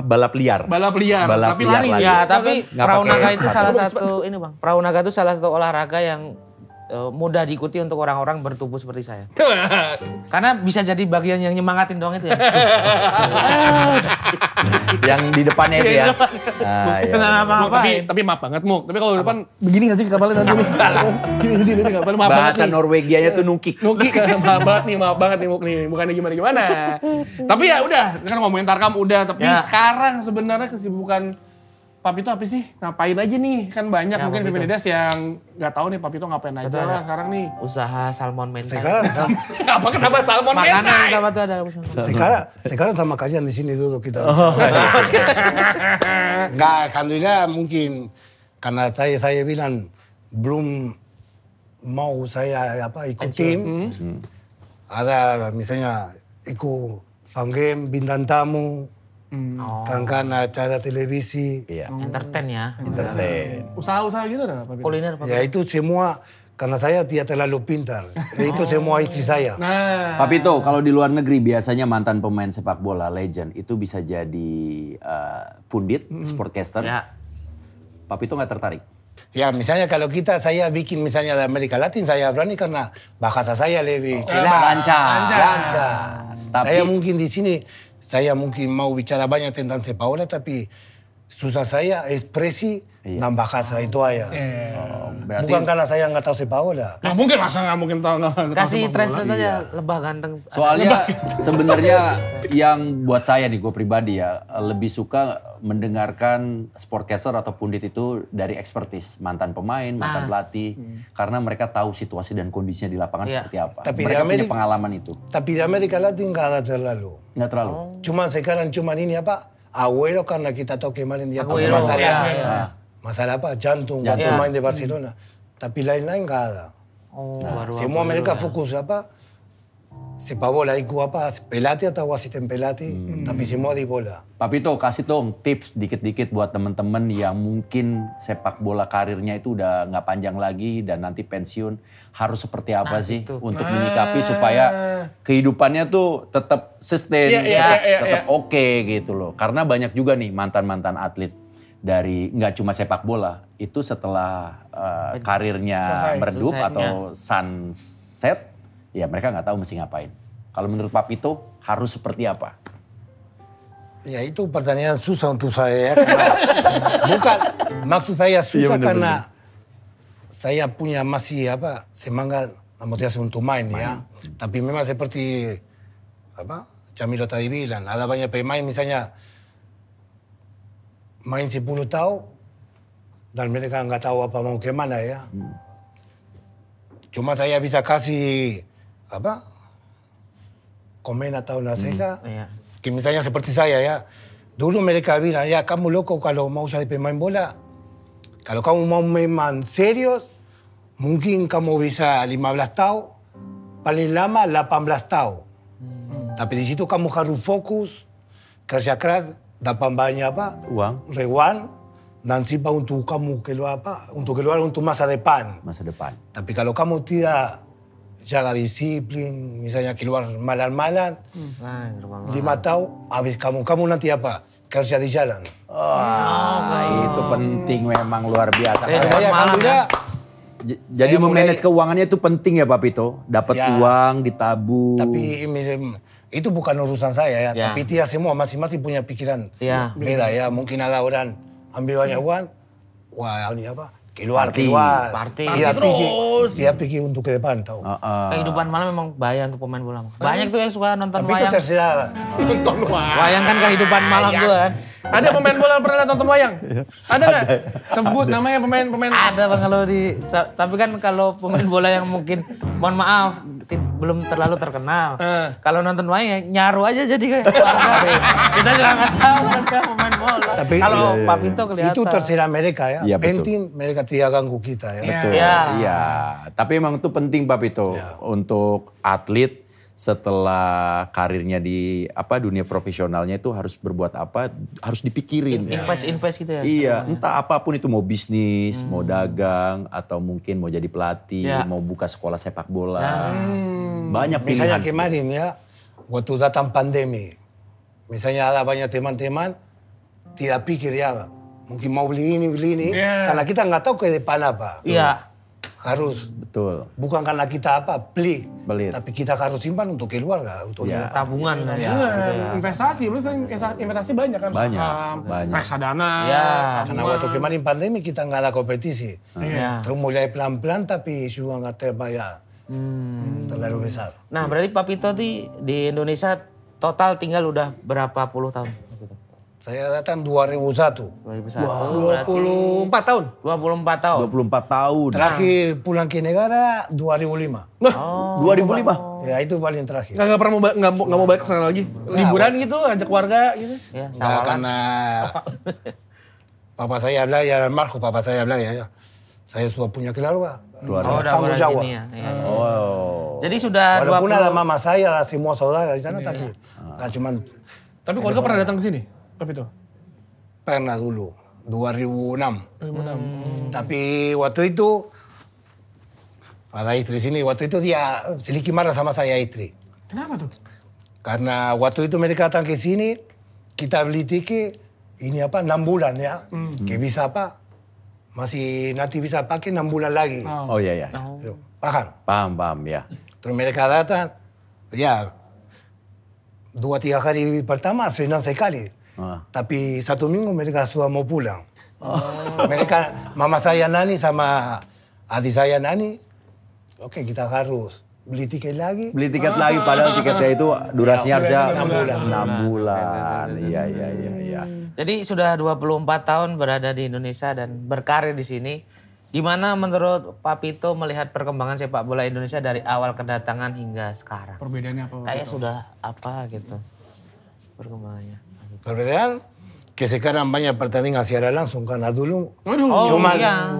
balap liar. Balap liar, Balap tapi liar lari. lagi. Ya, tapi Nggak perahu pakai naga itu sepatu. salah satu ini Bang. Perahu naga itu salah satu olahraga yang mudah diikuti untuk orang-orang bertubuh seperti saya. Karena bisa jadi bagian yang nyemangatin doang itu ya. Yang di depannya itu ya. Nah, Itu iya. nggak Muk, apa-apa. tapi maaf banget Muk. Tapi kalau di depan begini gak sih kapalnya nanti? Gini sih nanti kapalnya maaf banget Bahasa nih. Norwegianya tuh nukik. Nuki maaf banget nih Muk nih. Bukannya gimana-gimana. Tapi ya udah, kan ngomongin Tarkam udah. Tapi Ya. sekarang sebenarnya kesibukan Papito apa sih? Ngapain aja nih? Kan banyak Ya, mungkin Papito. Pipinidas yang nggak tahu nih Papito ngapain aja Betul, lah ada. sekarang nih. Usaha salmon mentai. Sekarang sama, Kenapa salmon Makanan mentai? sama tuh ada usaha. sekarang sama kalian di sini dulu kita. Enggak, alhamdulillah mungkin karena saya bilang belum mau saya ikut tim. Ada misalnya ikut fan game, bintang tamu, kan acara televisi. Iya. Entertain ya. Entertain. Usaha-usaha gitu dah Papito. Kuliner Pak. Ya itu semua karena saya tidak terlalu pintar. Itu semua istri saya. Nah, Papito, kalau di luar negeri biasanya mantan pemain sepak bola legend itu bisa jadi pundit, sportcaster. Ya. Papito nggak tertarik? Ya misalnya kalau saya bikin misalnya di Amerika Latin, saya berani karena bahasa saya lebih lancar. lancar. Tapi- Saya mungkin di sini, saya mungkin mau bicara banyak tentang sepak bola, tapi susah saya ekspresi dan bahasa itu aja. Berarti Bukan karena saya nggak tahu sepak bola. Nggak mungkin, masa nggak mungkin tahu nggak tahu Kasih sepak bola. translate aja lebah ganteng. soalnya sebenarnya yang buat saya nih, gue pribadi ya, lebih suka mendengarkan sportcaster atau pundit itu dari ekspertis mantan pemain, mantan pelatih, karena mereka tahu situasi dan kondisinya di lapangan seperti apa. Tapi Mereka di punya Amerika- pengalaman itu. Tapi di Amerika Latin nggak ada terlalu. Nggak terlalu. Cuma sekarang ini apa? Agüero karena kita tahu kemarin dia pakai Agüero, masalah. ya. Masalah apa? Jantung waktu main di Barcelona. Tapi lain-lain nggak ada. Oh, baru Semua mereka fokus apa? Sepak bola ikut apa? Pelatih atau asisten pelatih. Tapi semua di bola. Papito, kasih dong tips dikit-dikit buat temen-temen yang mungkin sepak bola karirnya itu udah nggak panjang lagi dan nanti pensiun, harus seperti apa sih untuk menyikapi supaya kehidupannya tuh tetap sustain, tetap oke gitu loh. Karena banyak juga nih mantan-mantan atlet dari nggak cuma sepak bola, itu setelah karirnya meredup atau sunset, ya mereka nggak tahu mesti ngapain. Kalau menurut Papito harus seperti apa? Ya itu pertanyaan susah untuk saya ya. Karena bukan, maksud saya susah karena saya punya masih apa semangat motivasi untuk main ya. Tapi memang seperti apa Camilo tadi bilang, ada banyak pemain misalnya main 10 tahun dan mereka nggak tahu apa mau kemana ya. Cuma saya bisa kasih apa komen atau nasihat. Iya. Que misalnya seperti saya ya. Dulu mereka bilang, ya kamu loco kalau mau jadi pemain bola. Kalau kamu mau memang serius, mungkin kamu bisa 15 tahun, paling lama 18 tahun. Tapi di situ kamu harus fokus, kerja keras, dapat banyak apa? Uang. Reward, dan simpan untuk kamu keluar apa? Untuk keluar untuk masa depan. Masa depan. Tapi kalau kamu tidak jaga disiplin, misalnya keluar malam-malam, 5 tahun, habis kamu nanti apa? Kerja di jalan. Itu penting memang luar biasa. Saya malam alhamdulillah, Jadi saya memanage mulai- keuangannya itu penting ya Papito? Dapat Ya. uang, ditabung. tapi itu bukan urusan saya ya. Ya. Tapi dia semua masing-masing punya pikiran Ya. beda ya. Mungkin ada orang ambil banyak uang, wah ini apa? Keluar. Party. Dia pikir untuk ke depan tahu. Kehidupan malam memang bahaya untuk pemain bola. Banyak tuh yang suka nonton Tapi itu wayang. terserah. Nonton wayang. Wayang kan kehidupan malam tuh kan. Ada pemain bola yang pernah lihat nonton wayang? Ada nggak? Sebut namanya pemain-pemain. Ada bang kalau tapi kan kalau pemain bola yang mungkin mohon maaf belum terlalu terkenal. Kalau nonton wayang ya nyaru aja jadi kayak warga deh. Kita juga nggak tahu kan dia pemain bola. Tapi- Kalau Papito kelihatan. Itu terserah mereka ya. Iya, betul. Penting mereka tidak ganggu kita ya. Betul. Ya. Iya. Tapi emang itu penting Papito untuk atlet setelah karirnya di dunia profesionalnya itu harus berbuat apa, harus dipikirin. Invest gitu ya. Iya, entah apapun itu, mau bisnis, mau dagang, atau mungkin mau jadi pelatih, Ya. mau buka sekolah sepak bola. Banyak Misalnya pilihan. kemarin ya, waktu datang pandemi, misalnya ada banyak teman-teman tidak pikir ya, mungkin mau beli ini, karena kita nggak tahu ke depan apa. Iya. Harus, Betul. bukan karena kita beli, Beli. tapi kita harus simpan untuk keluarga, untuk Tabungan kan ya. Investasi, lu sering investasi banyak kan? Banyak, Saham, banyak. reksadana. Ya. Karena waktu kemarin pandemi kita nggak ada kompetisi. Iya. Terus mulai pelan-pelan tapi juga nggak terbayar. Terlalu besar. Nah berarti Papito di Indonesia total tinggal udah berapa puluh tahun? Saya datang 2001. 2001 berarti 24 tahun. 24 tahun. 24 tahun. Terakhir pulang ke negara 2005. 2005. Ya itu paling terakhir. Nggak pernah nggak mau balik ke sana lagi. Liburan gitu, ajak keluarga gitu. Ya, Nggak, sawalan. karena papa saya belajar, almarhum papa saya belajar ya. Saya sudah punya keluarga. Oh, Harus udah tanggung mulai jawab. gini ya. Iya. Oh. Jadi sudah Walaupun 20 ada mama saya, semua saudara di sana, tapi nggak cuma Tapi keluarga pernah datang ke sini? Tapi itu. pernah dulu, 2006. Tapi waktu itu, ada istri sini, waktu itu dia sedikit marah sama saya istri. Kenapa tuh? Karena waktu itu mereka datang ke sini, kita beli tiket, ini apa, 6 bulan ya. Que bisa apa, masih nanti bisa pakai 6 bulan lagi. Oh iya ya. Paham? Paham ya. Terus mereka datang, ya 2-3 hari pertama senang sekali. Tapi 1 minggu mereka sudah mau pulang. Mereka, mama saya nani sama adik saya Nani, oke kita harus beli tiket lagi. Beli tiket lagi padahal tiketnya itu durasinya harusnya 6 bulan. 6 bulan. Iya. Jadi sudah 24 tahun berada di Indonesia dan berkarir di sini. Gimana menurut Pak Pito melihat perkembangan sepak bola Indonesia dari awal kedatangan hingga sekarang? Perbedaannya apa? Kayak sudah apa gitu perkembangannya. Perbedaan que sekarang banyak pertandingan secara langsung karena dulu Waduh. cuma iya.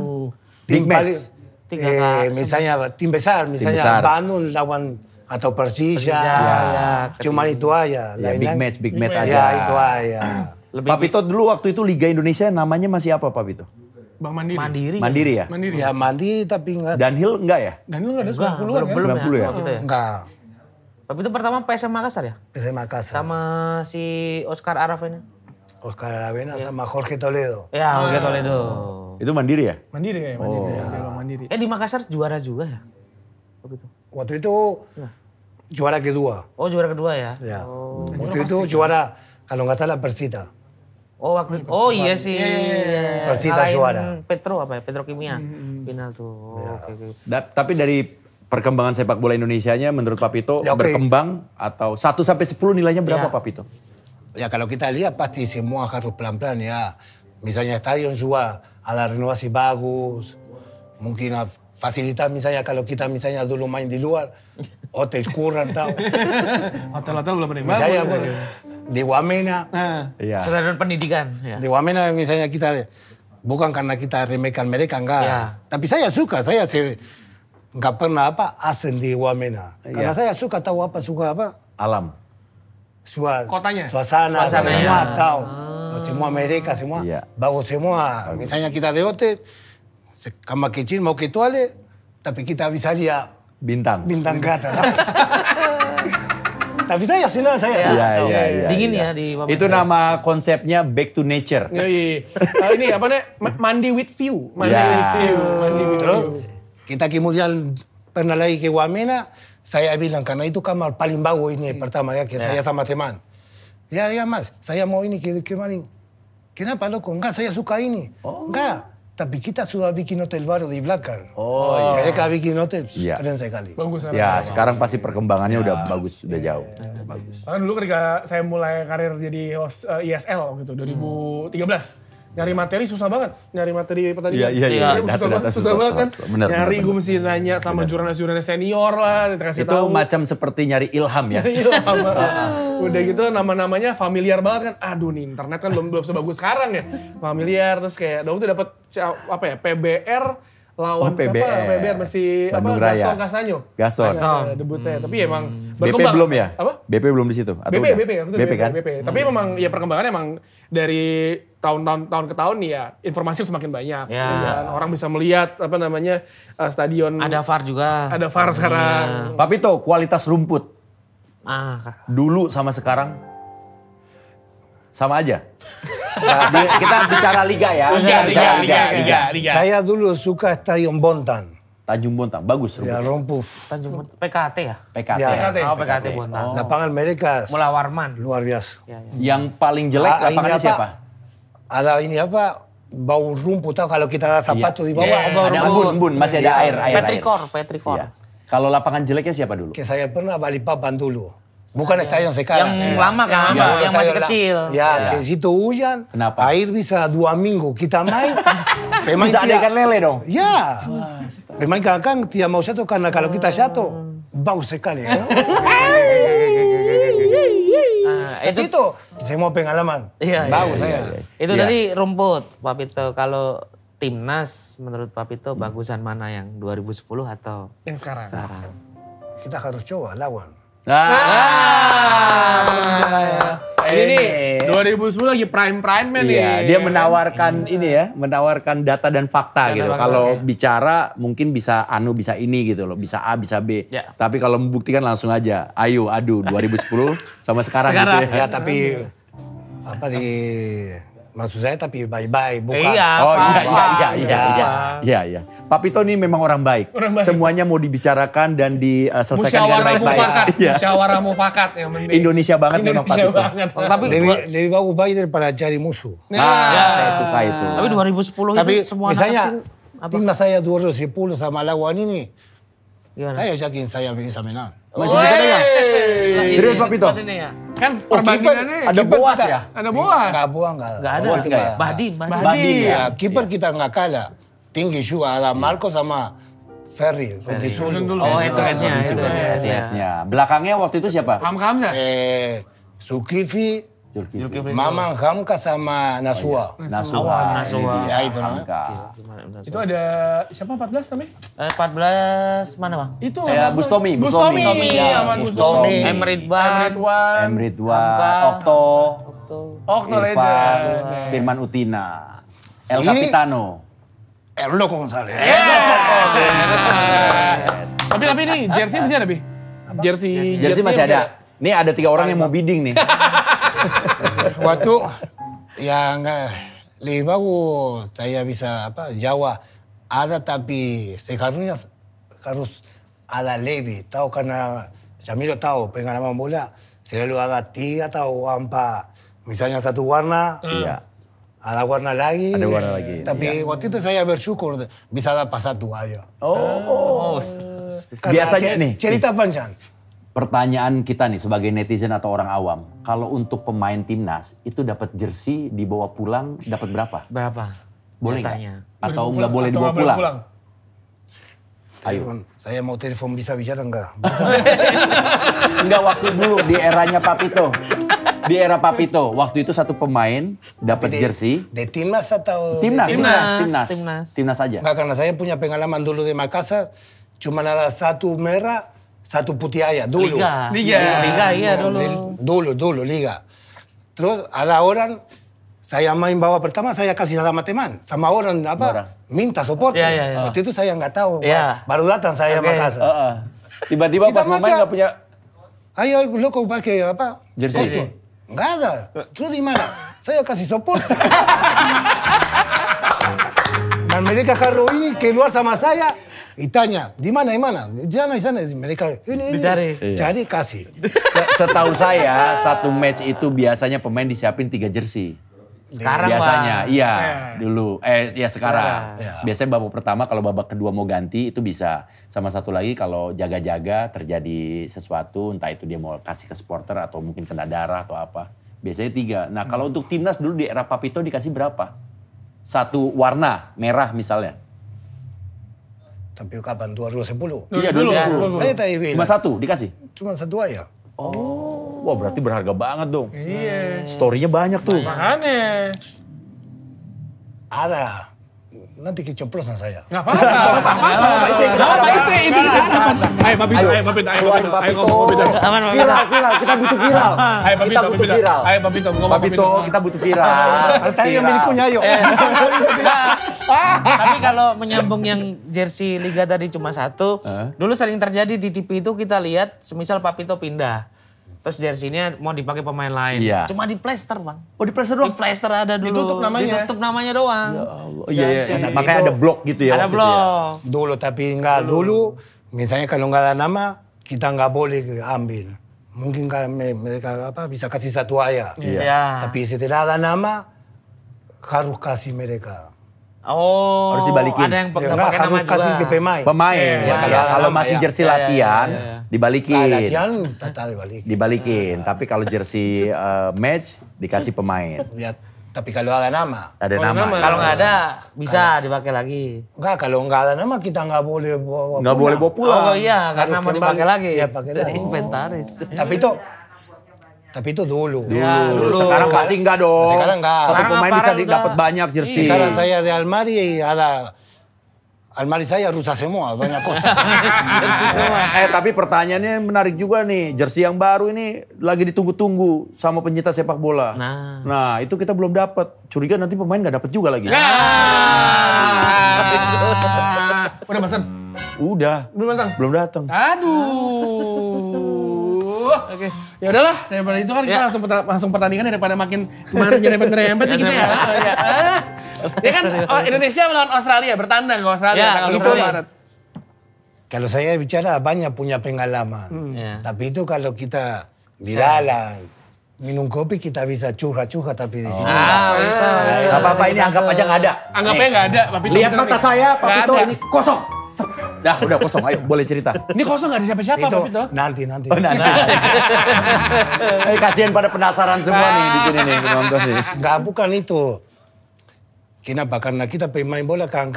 Big tim match. paling Tiga kali. misalnya tim besar, misalnya besar. Bandung lawan atau Persija, ya, cuma itu aja. Ya, big match aja. Ya itu aja. Pak Pito dulu waktu itu Liga Indonesia namanya masih apa Pak Pito? Bang Mandiri. Mandiri. Mandiri ya? Mandiri. Ya mandi tapi enggak. Danhill enggak ya? Dan lu nggak ada Enggak, 90-an kan? belum 90 ya? Pak Pito ya. Enggak. Pak Pito pertama PSM Makassar ya? PSM Makassar. Sama si Oscar Araf ini? Oscar Aravena sama Jorge Toledo. Ya, Jorge Toledo. Itu Mandiri ya? Mandiri kayaknya, Mandiri. Ya. Bang Mandiri. Di Makassar juara juga ya? Pak Pito. Waktu itu juara kedua. Oh, juara kedua ya? Ya. Waktu itu juara kalau nggak salah Persita. Oh, waktu itu. Oh iya sih. Persita Ngalahin juara. Petro apa ya? Petrokimia. Final tuh. Oke. Tapi dari perkembangan sepak bola Indonesianya menurut Pak Pito Ya, oke. berkembang atau 1 sampai 10 nilainya berapa Ya. Pak Pito? Ya kalau kita lihat pasti semua harus pelan-pelan ya. Misalnya stadion juga ada renovasi bagus. Mungkin fasilitas misalnya kalau kita misalnya dulu main di luar, hotel kurang tahu. Hotel-hotel belum ada yang Misalnya bagus. di Wamena, Nah, Iya. Stadion pendidikan ya. di Wamena misalnya kita bukan karena kita remehkan mereka enggak. Ya. Tapi saya suka, nggak pernah asing di Wamena. Karena saya suka tahu suka apa. Alam. Kotanya? Suasana Suasananya. semua tahu. Semua mereka semua Iya. bagus semua. Misalnya kita di hotel, kamar kecil mau ke toilet, tapi kita bisa lihat Bintang. bintang ke atas. Tapi saya senang, saya Iya, tahu. iya. Dingin ya di Wamena. Itu nama konsepnya Back to Nature. Iya. Ini apa nih? Mandi with view. Mandi Ya. with view. Mandi with Terus view. kita kemudian pernah lagi ke Wamena, saya bilang karena itu kamar paling bagus ini pertama ya, que saya sama teman. Ya mas, saya mau ini ke mana? Kenapa loko? Enggak, saya suka ini. Enggak, tapi kita sudah bikin hotel baru di belakang. Oh, iya. Mereka bikin hotel, Iya. keren sekali. Bagus. Ya, sekarang pasti perkembangannya udah bagus, udah jauh. Bagus. Karena dulu ketika saya mulai karir jadi host ISL gitu, 2013. Nyari materi susah banget, nyari materi pertandingan. Iya. Susah Susah banget kan. Bener, Nyari bener, gue mesti nanya sama jurnalis-jurnalis senior lah, dikasih Itu tahu. macam seperti nyari ilham ya. Iya, udah gitu nama-namanya familiar banget kan. Aduh nih internet kan belum sebagus sekarang ya. Familiar terus kayak dulu tuh dapat apa ya PBR lawan PBR. siapa? PBR masih Bandung apa? Raya. Gaston Castanyo. Gaston. Debut saya. Tapi emang BP berkembang. belum ya? Apa? BP belum di situ? Atau BP, udah? BP, waktu itu BP kan? BP. Tapi memang ya perkembangannya emang dari tahun ke tahun nih ya informasi semakin banyak. Ya. Dan orang bisa melihat apa namanya stadion. Ada VAR juga. Ada VAR sekarang. Pak Pito, kualitas rumput dulu sama sekarang sama aja. Kita bicara liga ya. Liga. Saya dulu suka stadion Bontan. Tanjung Bontang, bagus Ya rumput. rumput. Tanjung PKT ya? PKT. Ya. Oh, PKT Bontang. Lapangan mereka Mula Warman. luar biasa. Yang paling jelek lapangannya ini siapa? Ada ini apa? Bau rumput tahu kalau kita ada sepatu di bawah. bau Ada rumput. embun, masih ada air. Petrikor. Iya. Kalau lapangan jeleknya siapa dulu? Que saya pernah Balikpapan dulu. Bukan stadion sekarang. Yang lama kan? Yang masih kecil. Ya, ke situ hujan. Kenapa? Air bisa 2 minggu. Kita main. pemain Bisa ada tidak- ikan lele dong? Ya. Pemain kadang tidak mau satu karena kalau kita satu, bau sekali. Ya. itu semua pengalaman. Iya, Bau iya, saya. Itu Iya. tadi rumput, Pak Pito. Kalau timnas menurut Pak Pito bagusan mana yang 2010 atau Yang sekarang. sekarang? Kita harus coba lawan. Ini nih 2010 lagi prime-nya nih. Iya, dia menawarkan ini ya, menawarkan data dan fakta gitu. fakta, Kalau ya. bicara mungkin bisa bisa ini gitu loh, bisa A, bisa B. Ya. Tapi kalau membuktikan langsung aja, ayo adu 2010 sama sekarang gitu ya. Ya, tapi apa maksud saya tapi baik-baik bukan. Iya, Oh Pak. iya. Pak Pito ini memang orang baik. Orang baik. Semuanya mau dibicarakan dan diselesaikan dengan Musyawarah baik-baik. mufakat. Iya. Musyawarah mufakat yang penting. Indonesia banget memang Pak Indonesia Pito. banget. Tapi Lebih bagus baik daripada cari musuh. Saya suka itu. tapi 2010 Tapi itu semua anak misalnya kecil. timnas saya 2010 sama lawan ini, Gimana? saya yakin saya bisa menang. Masih bisa pegang? Serius Papito? Ini ya? Kan perbandingannya Ada kiper Boas kita- ya? Ada Boas. Nggak buang, nggak ada. Boas nggak ya? Bahdim. Bahdim ya? Ya, kiper kita nggak kalah. Tinggi juga, ada Marco sama Ferry. Oh, itu headnya. Headnya. Belakangnya waktu itu siapa? Hamka. Zulkifli, Zulkifli. Mamang Hamka sama Nasua. Nasuha. Nasuha. Ya itu namanya. Hamka. Itu ada siapa 14 namanya? 14 mana bang? Itu Saya apa? Bustomi. Bustomi. Ya, Aman Bustomi. Emrit Ban. Emridwan. Hamka. Okto. Okto Irfan. Legend. Firman Utina. El Ini- Capitano. Loco González. Tapi ini jersey masih ada, Bi? Jersey masih ada. Nih ada 3 orang yang mau bidding nih. Waktu yang lebih bagus saya bisa Jawa ada tapi seharusnya harus ada lebih tahu karena Camilo tahu pengalaman bola selalu ada 3 atau 4 misalnya satu warna Iya. ada warna lagi Ada warna lagi, tapi waktu itu saya bersyukur bisa dapat 1 aja. Oh. Karena Biasanya nih. cerita panjang. Pertanyaan kita nih sebagai netizen atau orang awam, kalau untuk pemain timnas itu dapat jersey dibawa pulang dapat berapa? Berapa? Boleh Tanya. nggak? Atau nggak boleh dibawa pulang? Telepon. Saya mau telepon bisa bicara enggak? Enggak, waktu dulu di eranya Papito. Di era Papito, waktu itu satu pemain dapat jersey. De timnas atau Timnas Timnas. aja. Enggak, karena saya punya pengalaman dulu di Makassar, cuma ada 1 merah, 1 putih aja dulu. Liga iya dulu. Dulu Liga. Terus ada orang saya main bawah pertama saya kasih sama teman, sama orang minta support. Iya. Waktu itu saya nggak tahu, Iya. baru datang saya Makassar. Tiba-tiba Kita pas pemain baca. nggak punya Ayo loco pakai jersey. kostum. Nggak ada. Terus di mana? Saya kasih support. Dan mereka kalau ini keluar sama saya, ditanya, di mana? Di sana. Mereka ini. Dicari. Cari kasih. Setahu saya satu match itu biasanya pemain disiapin 3 jersey. Sekarang Biasanya, Bang. iya dulu. Ya sekarang. Ya. Biasanya babak pertama kalau babak kedua mau ganti itu bisa. Sama satu lagi kalau jaga-jaga terjadi sesuatu, entah itu dia mau kasih ke supporter atau mungkin kena darah atau apa. Biasanya 3. Nah kalau untuk timnas dulu di era Papito dikasih berapa? 1 warna, merah misalnya. Tapi kapan? 2010. Iya dulu. Saya tadi bilang. Cuma 1 dikasih? Cuma 1 aja. Oh, wah berarti berharga banget dong. Iya. Story-nya banyak tuh. Makanya. Ada. Nanti keceplosan saya. Nggak apa-apa. Itu kita depan. Ayo Papito. Keluarin Papito. Aman. Viral. Kita butuh viral. Kita butuh viral. Ayo Papito. Papito, kita butuh viral. Tanya yang miliknya ayo. Tapi kalau menyambung yang jersey Liga tadi cuma 1, dulu sering terjadi di TV itu kita lihat semisal Papito pindah. Terus jersey-nya mau dipakai pemain lain. Iya. Cuma di plester Bang. Oh di plaster Di plester ada dulu. Ditutup namanya. Ditutup namanya doang. Oh iya. Tapi Makanya itu- ada blok gitu ya. Ada waktu itu ya. blok. Dulu tapi enggak dulu. Misalnya kalau enggak ada nama, kita enggak boleh ambil. Mungkin kan mereka bisa kasih 1 aja. Iya. Tapi setelah ada nama, harus kasih mereka. Oh. Harus dibalikin. Ada yang Ya, nggak enggak, pakai nama harus kasih juga. ke pemain. Pemain. Ya, Ya, kalau nama, masih ya. jersey latihan, dibalikin. Latihan, tetap dibalik. Dibalikin. Tapi kalau jersey match, dikasih pemain. Ya, tapi kalau ada nama. Ada Oh, nama. nama. Kalau nggak ada bisa dipakai lagi. Enggak, kalau enggak ada nama kita enggak boleh bawa Nggak boleh bawa pulang. Oh iya, karena Harus mau kembali. dipakai lagi. Iya, pakai lagi. Inventaris. Tapi itu dulu. Dulu. Sekarang pasti enggak dong. Sekarang enggak. Satu Sekarang pemain bisa aparel udah. dapat banyak jersey. Sekarang saya di almari ada almari saya rusak semua, banyak kotak. Tapi pertanyaannya menarik juga nih. Jersey yang baru ini lagi ditunggu-tunggu sama pencinta sepak bola. Nah, itu kita belum dapat. Curiga nanti pemain nggak dapat juga lagi. Udah pesan? Udah. Belum datang? Belum datang. Aduh. Oke. Ya udahlah, daripada itu kan kita langsung pertandingan daripada makin nyerempet-nyerempet nih kita ya. Ya kan Indonesia melawan Australia, bertandang ke Australia Ya, tanggal itu 10 Maret. Kalau saya bicara banyak punya pengalaman. Ya. Tapi itu kalau kita di dalam, minum kopi kita bisa curhat-curhat tapi di sini. Bisa. Gak apa-apa, ini anggap aja nggak ada. Anggapnya nggak ada, Papito. Lihat bener mata nih. saya, Nggak Papito ada. ini kosong. Dah, udah kosong. Ayo, boleh cerita. Ini kosong nggak ada siapa-siapa, Itu Papito. nanti. Oh, nah. Kasihan pada penasaran semua nih di sini nih penonton nih. Nggak, bukan itu. Kenapa? Karena kita pemain bola kan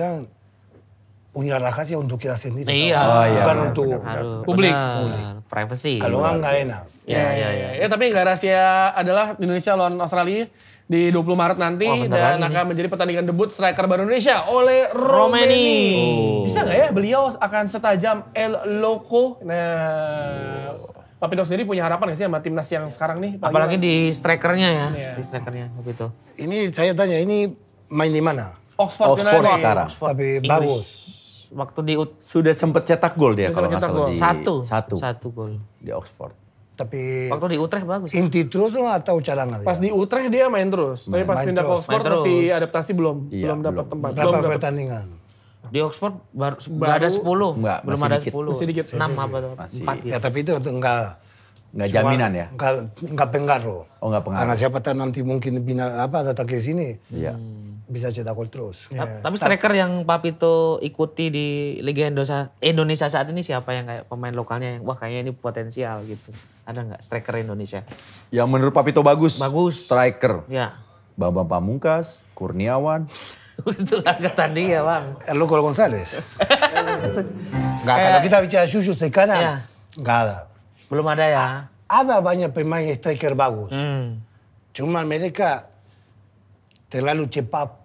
punya rahasia untuk kita sendiri. Iya. Oh, iya, Bukan benar, untuk Harus Publik. benar. Privacy. kalau nggak enak. Ya. Ya, tapi nggak rahasia adalah Indonesia lawan Australia di 20 Maret nanti Wah, bentar dan lagi akan menjadi pertandingan debut striker baru Indonesia oleh Romeni. Bisa nggak ya beliau akan setajam El Loco? Nah, Papito sendiri punya harapan nggak sih sama timnas yang sekarang nih? Apalagi di strikernya ya. Iya. Di strikernya begitu. Ini saya tanya, ini main di mana? Oxford Oxford United. sekarang. Tapi English. bagus. Waktu di Sudah sempet cetak gol dia Sudah kalau nggak cetak salah gol. di satu gol. di Oxford. Tapi Waktu di Utrecht bagus. inti terus atau cadangan? Pas di Utrecht dia main terus, tapi pas Main pindah ke terus. Oxford Main terus. masih adaptasi belum Iya, dapat belum. tempat. Berapa Belum dapat. pertandingan? Di Oxford baru nggak ada 10. Enggak, Belum masih ada dikit. 10. Masih dikit. 6 apa tuh? Masih. 4 ya. Ya tapi itu enggak Jaminan ya? Enggak pengaruh. Oh, nggak pengaruh. Karena siapa tahu nanti mungkin datang ke sini Iya. bisa cetak gol terus. Tapi striker yang Papito ikuti di Liga Indonesia saat ini siapa yang kayak pemain lokalnya yang wah kayaknya ini potensial gitu. Ada nggak striker Indonesia? Yang menurut Papito bagus. Bagus. Striker. Ya. Bambang Pamungkas, Kurniawan. Itu angkatan dia, Bang. El Loco González. Enggak, kalau kita bicara Shushu sekarang, Iya. enggak ada. Belum ada ya. Ada banyak pemain striker bagus. Cuma mereka terlalu cepat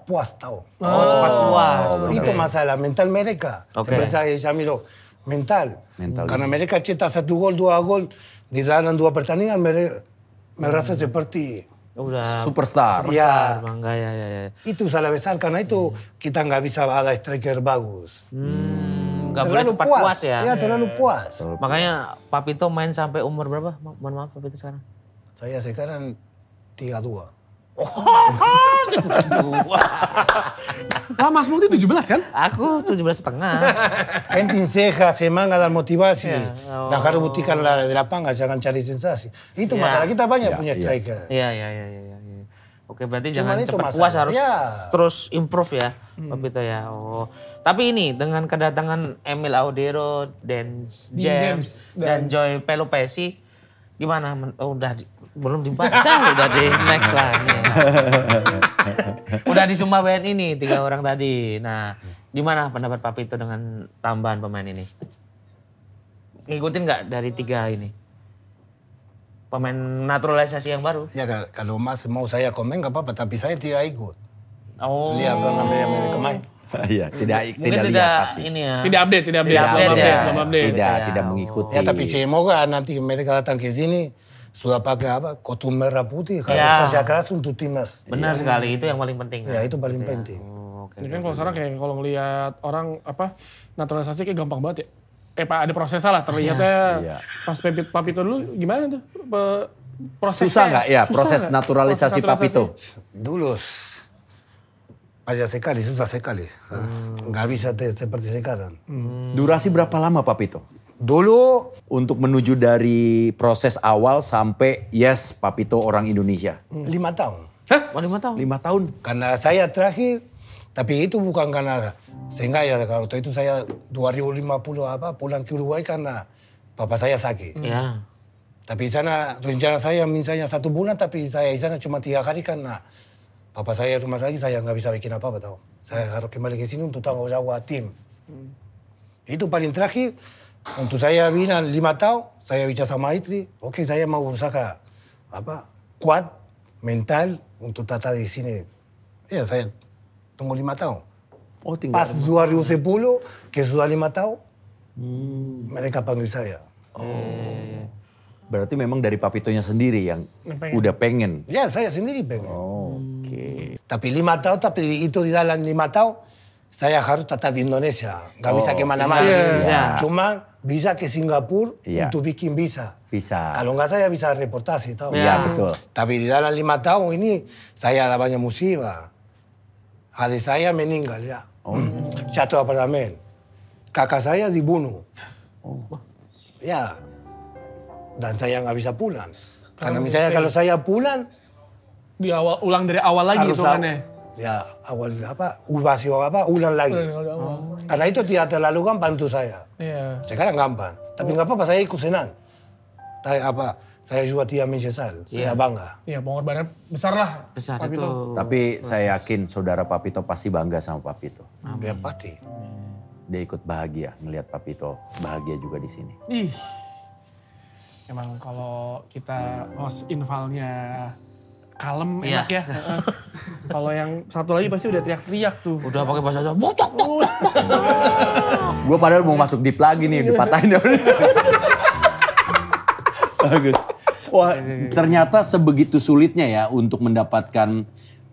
puas tahu. Oh, cepat puas. Itu masalah mental mereka. Oke. Seperti Jamilo, mental. Mental. Karena mereka cetak 1 gol, 2 gol di dalam 2 pertandingan merasa seperti Udah Superstar. Ya. bangga ya. itu salah besar karena itu kita nggak bisa ada striker bagus. Nggak boleh cepat puas ya. Ya terlalu puas. Makanya Papito main sampai umur berapa? Mohon maaf Papito sekarang. Saya sekarang 32. Ah, Mas Mukti 17 kan? Aku 17,5. Penting sehat, semangat dan motivasi. Ya, Dan harus buktikan di lapangan, jangan cari sensasi. Itu masalah kita banyak punya striker. Iya. Oke, berarti Cuman jangan itu cepat masalah. puas, harus Ya. terus improve ya, Papito ya. Oh. Tapi ini dengan kedatangan Emil Audero, Dan James, dan Joy Pelopesi, gimana? Belum dibaca, udah di next lah. Nih. Udah di Sumba BNI ini 3 orang tadi. Nah, gimana pendapat Papito dengan tambahan pemain ini? Ngikutin nggak dari 3 ini? Pemain naturalisasi yang baru? Ya kalau Mas mau saya komen nggak apa-apa, tapi saya tidak ikut. Oh. Lihat karena mereka main. Iya, tidak Mungkin lihat tidak pasti. ini ya. Tidak update. Tidak Belum update update, ya. belum update. Tidak mengikuti. Ya tapi semoga nanti mereka datang ke sini sudah pakai kostum merah putih, harus Ya. kerja keras untuk timnas. Benar sekali, itu yang paling penting. Ya kan? itu paling penting. Oh, oke. Ini kan kalau sekarang kayak kalau ngelihat orang naturalisasi kayak gampang banget ya. Pak ada prosesnya lah terlihatnya. Iya. Pas Papito dulu gimana tuh? Prosesnya. Susah nggak ya Susah proses nggak? naturalisasi Proses Papito? Dulu payah sekali, susah sekali. Nggak bisa seperti sekarang. Durasi berapa lama Papito? Dulu Untuk menuju dari proses awal sampai yes Papito orang Indonesia. 5 tahun. Oh, 5 tahun. 5 tahun. Karena saya terakhir, tapi itu bukan karena sengaja. Waktu itu saya 2050 pulang ke Uruguay karena papa saya sakit. Ya. Tapi di sana rencana saya misalnya 1 bulan, tapi saya di sana cuma 3 hari karena papa saya rumah sakit, saya nggak bisa bikin apa-apa tahu. Saya harus kembali ke sini untuk tanggung jawab tim. Itu paling terakhir. Untuk saya bilang 5 tahun, saya bicara sama istri, oke saya mau berusaha kuat, mental untuk tata di sini. Ya saya tunggu 5 tahun. Oh tinggal. Pas 2010, que sudah 5 tahun, mereka panggil saya. Berarti memang dari Papitonya sendiri yang pengen. udah pengen. Ya saya sendiri pengen. Oke. Tapi 5 tahun, tapi itu di dalam 5 tahun, saya harus tetap di Indonesia. Nggak bisa kemana-mana. Bisa. Cuma bisa ke Singapura Iya. untuk bikin visa. Visa. Kalau nggak saya bisa reportasi. Tahu? Iya betul. Tapi di dalam 5 tahun ini, saya ada banyak musibah. Adik saya meninggal ya. Jatuh apartemen. Kakak saya dibunuh. Ya. Dan saya nggak bisa pulang. Karena misalnya kalau saya pulang, Ulang dari awal lagi harus itu kan ya. ya awal ulang lagi. Karena itu tidak terlalu gampang untuk saya. Iya. Sekarang gampang. Tapi nggak apa-apa, saya ikut senang. Saya juga tidak menyesal. Saya bangga. Iya, pengorbanan besar lah. Besar Papito. itu. Tapi saya yakin saudara Papito pasti bangga sama Papito. Ya pasti. Dia ikut bahagia ngelihat Papito bahagia juga di sini. Ih. Emang kalau kita host infalnya kalem enak ya. Kalau yang satu lagi pasti udah teriak-teriak tuh. Udah pakai bahasa Jawa. Botok, botok. Gue padahal mau masuk deep lagi nih, dipatahin. Bagus. Wah, ternyata sebegitu sulitnya ya untuk mendapatkan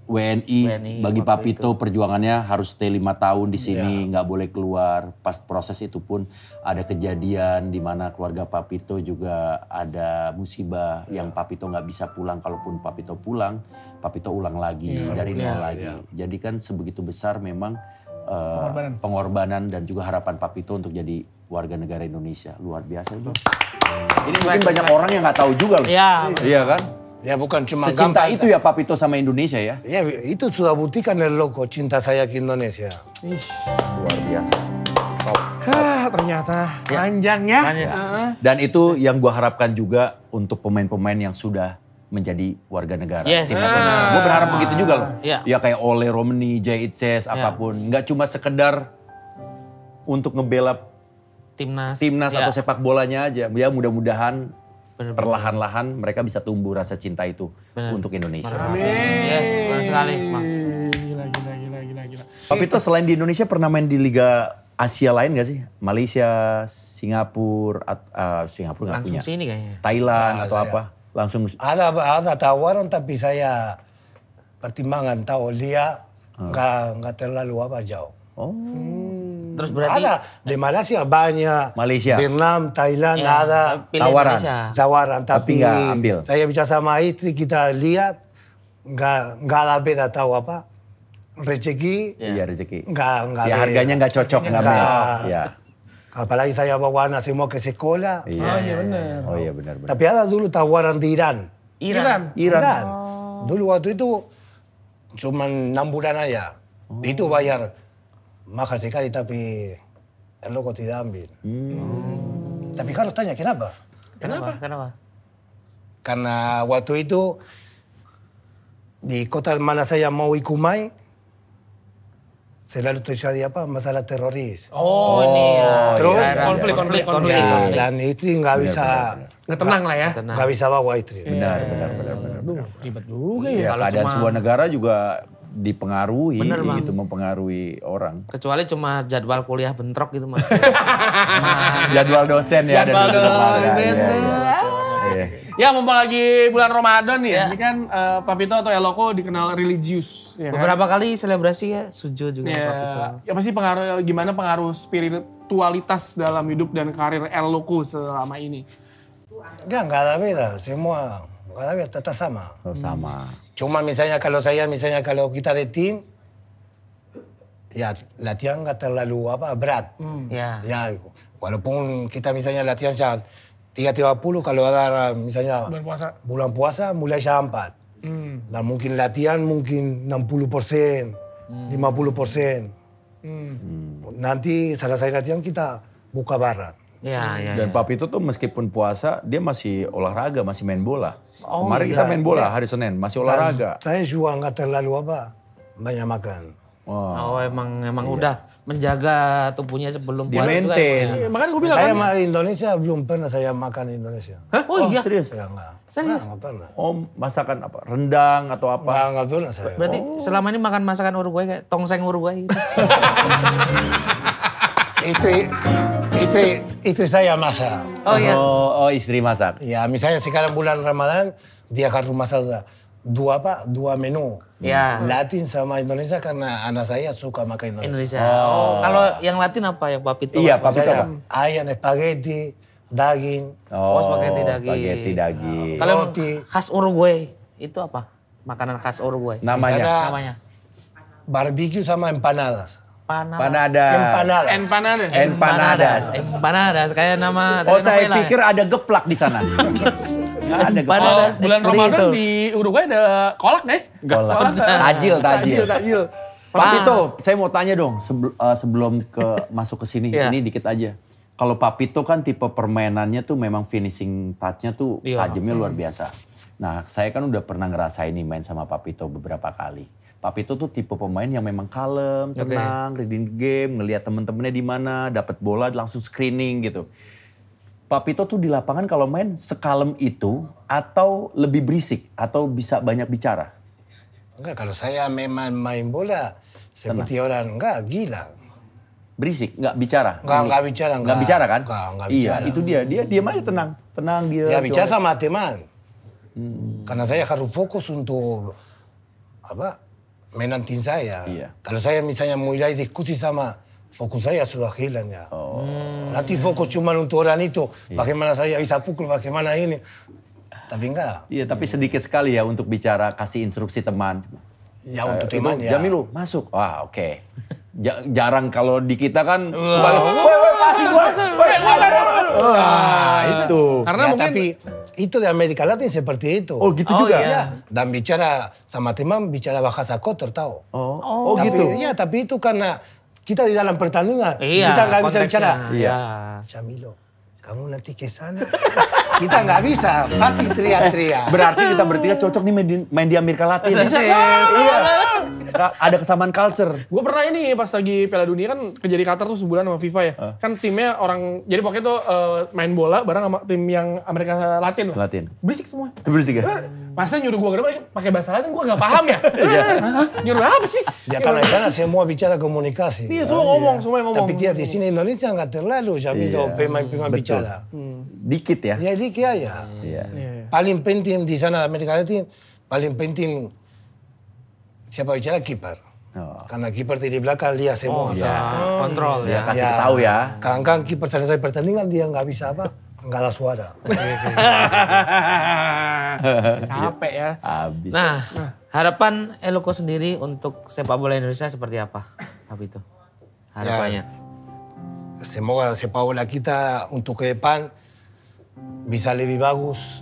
WNI bagi Papito, perjuangannya harus stay 5 tahun di sini, nggak boleh keluar. Pas proses itu pun ada kejadian di mana keluarga Papito juga ada musibah yang Papito nggak bisa pulang. Kalaupun Papito pulang, Papito ulang lagi dari nol lagi. Jadi kan sebegitu besar memang pengorbanan dan juga harapan Papito untuk jadi warga negara Indonesia. Luar biasa itu. Ini mungkin banyak orang yang nggak tahu juga loh. Iya. Iya kan? Ya bukan cuma Secinta gampang. itu ya Papito sama Indonesia ya? Ya itu sudah buktikan El Loco cinta saya ke Indonesia. Ih. Luar biasa. Ternyata panjang ya. Dan itu yang gua harapkan juga untuk pemain-pemain yang sudah menjadi warga negara. Yes. Gue berharap begitu juga loh. Iya. Ya kayak Ole Romani, Jay Itzes, apapun. Nggak cuma sekedar untuk ngebela Timnas. atau sepak bolanya aja. Ya mudah-mudahan perlahan-lahan mereka bisa tumbuh rasa cinta itu untuk Indonesia. Yes, benar sekali, Bang. Gila. Papito selain di Indonesia pernah main di Liga Asia lain gak sih? Malaysia, Singapura nggak Langsung punya. sini kayaknya. Thailand atau apa? Langsung. Ada tawaran tapi saya pertimbangan tahu dia nggak terlalu jauh. Oh. Terus berarti Ada di Malaysia banyak. Malaysia. Vietnam, Thailand ada pilih Tawaran. Indonesia. tawaran Tapi tapi nggak ambil. saya bicara sama istri kita lihat nggak ada beda tahu apa rezeki Iya rezeki. nggak Ya beda. harganya nggak cocok, nggak Nggak. match. Ya. Apalagi saya bawa anak semua ke sekolah. Oh iya benar. Oh iya benar. Tapi ada dulu tawaran di Iran. Iran. Iran. Dulu waktu itu cuma 6 bulan aja. Itu bayar mahal sekali tapi El Loco tidak ambil. Tapi harus tanya kenapa? Kenapa? Karena waktu itu di kota mana saya mau ikut main selalu terjadi masalah teroris. Oh, ini ya. Terus? Konflik. Ya, dan istri nggak bisa Nggak tenang lah ya. nggak bisa bawa istri. Benar. Aduh, ribet juga ya. Ya, Kalau keadaan cuma- sebuah negara juga dipengaruhi, Bener, Bang. gitu mempengaruhi orang. Kecuali cuma jadwal kuliah bentrok gitu, Mas. Jadwal dosen ya. Jadwal ada di depan. dosen. Iya. Ya mumpung lagi bulan Ramadan nih, ini kan Papito atau El Loco dikenal religius. Ya kan? Beberapa kali selebrasi ya, sujud juga Ya, Papito. ya pasti gimana pengaruh spiritualitas dalam hidup dan karir El Loco selama ini. Nggak ada beda, semua nggak ada beda, tetap sama. Oh, sama. Cuma misalnya kalau kita de tim, ya latihan nggak terlalu berat. Ya. Ya, walaupun kita misalnya latihan jam 3.30, kalau ada misalnya bulan puasa mulai jam 4. Dan mungkin latihan mungkin 60%, 50%. Nanti selesai latihan kita buka barat. Ya. Dan Papito tuh meskipun puasa, dia masih olahraga, masih main bola. Oh, Kemarin kita main bola hari Senin, masih olahraga. Saya juga nggak terlalu banyak makan. Wah. Oh, emang udah menjaga tubuhnya sebelum Di puasa juga. maintain. ya? Makanya gue bilang Saya kan. Indonesia belum pernah saya makan Indonesia. Oh iya. Serius? Saya nggak. Serius? Nggak pernah. Oh, masakan apa? Rendang atau apa? Nggak pernah saya. Berarti selama ini makan masakan Uruguay kayak tongseng Uruguay gitu. Istri saya masak. Oh iya. Oh, istri masak. Ya, misalnya sekarang bulan Ramadan, dia harus masak dua menu. Ya. Latin sama Indonesia karena anak saya suka makan Indonesia. Indonesia. Oh. Kalau yang Latin apa yang Papito? Iya, Papito Misalnya apa? ayam, spaghetti, daging. Oh, spaghetti daging. Spaghetti daging. Kalau yang Roti. khas Uruguay itu apa? Makanan khas Uruguay. Namanya? Misalnya Namanya. barbecue sama empanadas. Empanadas. Empanadas kayak nama Oh, saya telenovela. pikir ada geplak di sana. Nggak ada geplak. Empanadas. Bulan seperti Ramadan itu. di Uruguay ada kolak deh. Kolak. Tajil. Pak Pito, saya mau tanya dong sebelum masuk ke sini, Iya. ini dikit aja. Kalau Pak Pito kan tipe permainannya tuh memang finishing touch-nya tuh tajamnya luar biasa. Nah, saya kan udah pernah ngerasain nih main sama Pak Pito beberapa kali. Pak Pito tuh tipe pemain yang memang kalem, tenang, reading game, ngelihat temen-temennya di mana, dapat bola langsung screening gitu. Pak Pito tuh di lapangan kalau main sekalem itu atau lebih berisik atau bisa banyak bicara? Enggak, kalau saya memang main bola seperti orang enggak gila. Berisik, nggak bicara? Enggak bicara. Nggak bicara kan? Enggak Iya, bicara. itu dia diam aja tenang. Tenang dia. Ya bicara sama teman. Karena saya harus fokus untuk mainan tim saya. Iya. Kalau saya misalnya mulai diskusi sama, fokus saya sudah hilang ya. Nanti fokus cuma untuk orang itu. Bagaimana saya bisa pukul, bagaimana ini. Tapi enggak. Iya, tapi sedikit sekali ya untuk bicara, kasih instruksi teman. Ya untuk teman ya. Jamilu, masuk. Wah, oke. Jarang kalau di kita kan. Kasih gua. Wah, itu. Karena Ya, mungkin tapi itu di Amerika Latin seperti itu. Oh, gitu juga? iya. Dan bicara sama teman, bicara bahasa kotor tahu. Oh, Tapi, gitu. Iya, tapi itu karena kita di dalam pertandingan. Iya, Kita nggak bisa konteksnya. bicara. Iya. Jamilo, kamu nanti ke sana. Kita nggak bisa, pasti teriak-teriak. Berarti kita bertiga cocok nih main di Amerika Latin. Iya. Ada kesamaan culture. gue pernah ini pas lagi Piala Dunia kan kerja di Qatar tuh sebulan sama FIFA ya. Kan timnya orang, jadi pokoknya tuh main bola bareng sama tim yang Amerika Latin lah. Latin. Berisik semua. Berisik ya? Masa nyuruh gue ke depan pakai bahasa Latin, gue gak paham ya. Hah? Nyuruh apa sih? Ya karena di sana semua bicara komunikasi. Iya, semua ngomong, semua yang ngomong. Tapi dia di sini Indonesia nggak terlalu Jamilo pemain-pemain Betul. bicara. Dikit ya? Ya dikit aja. Iya. Paling penting di sana Amerika Latin, paling penting siapa bicara kiper. Karena kiper di belakang lihat semua. Kontrol Ya, ya. kasih tahu ya. Kadang-kadang kiper selesai pertandingan dia nggak bisa nggak ada suara. Capek ya. Habis. Nah, harapan Eloko sendiri untuk sepak bola Indonesia seperti apa? Apa itu? Harapannya. Semoga sepak bola kita untuk ke depan bisa lebih bagus,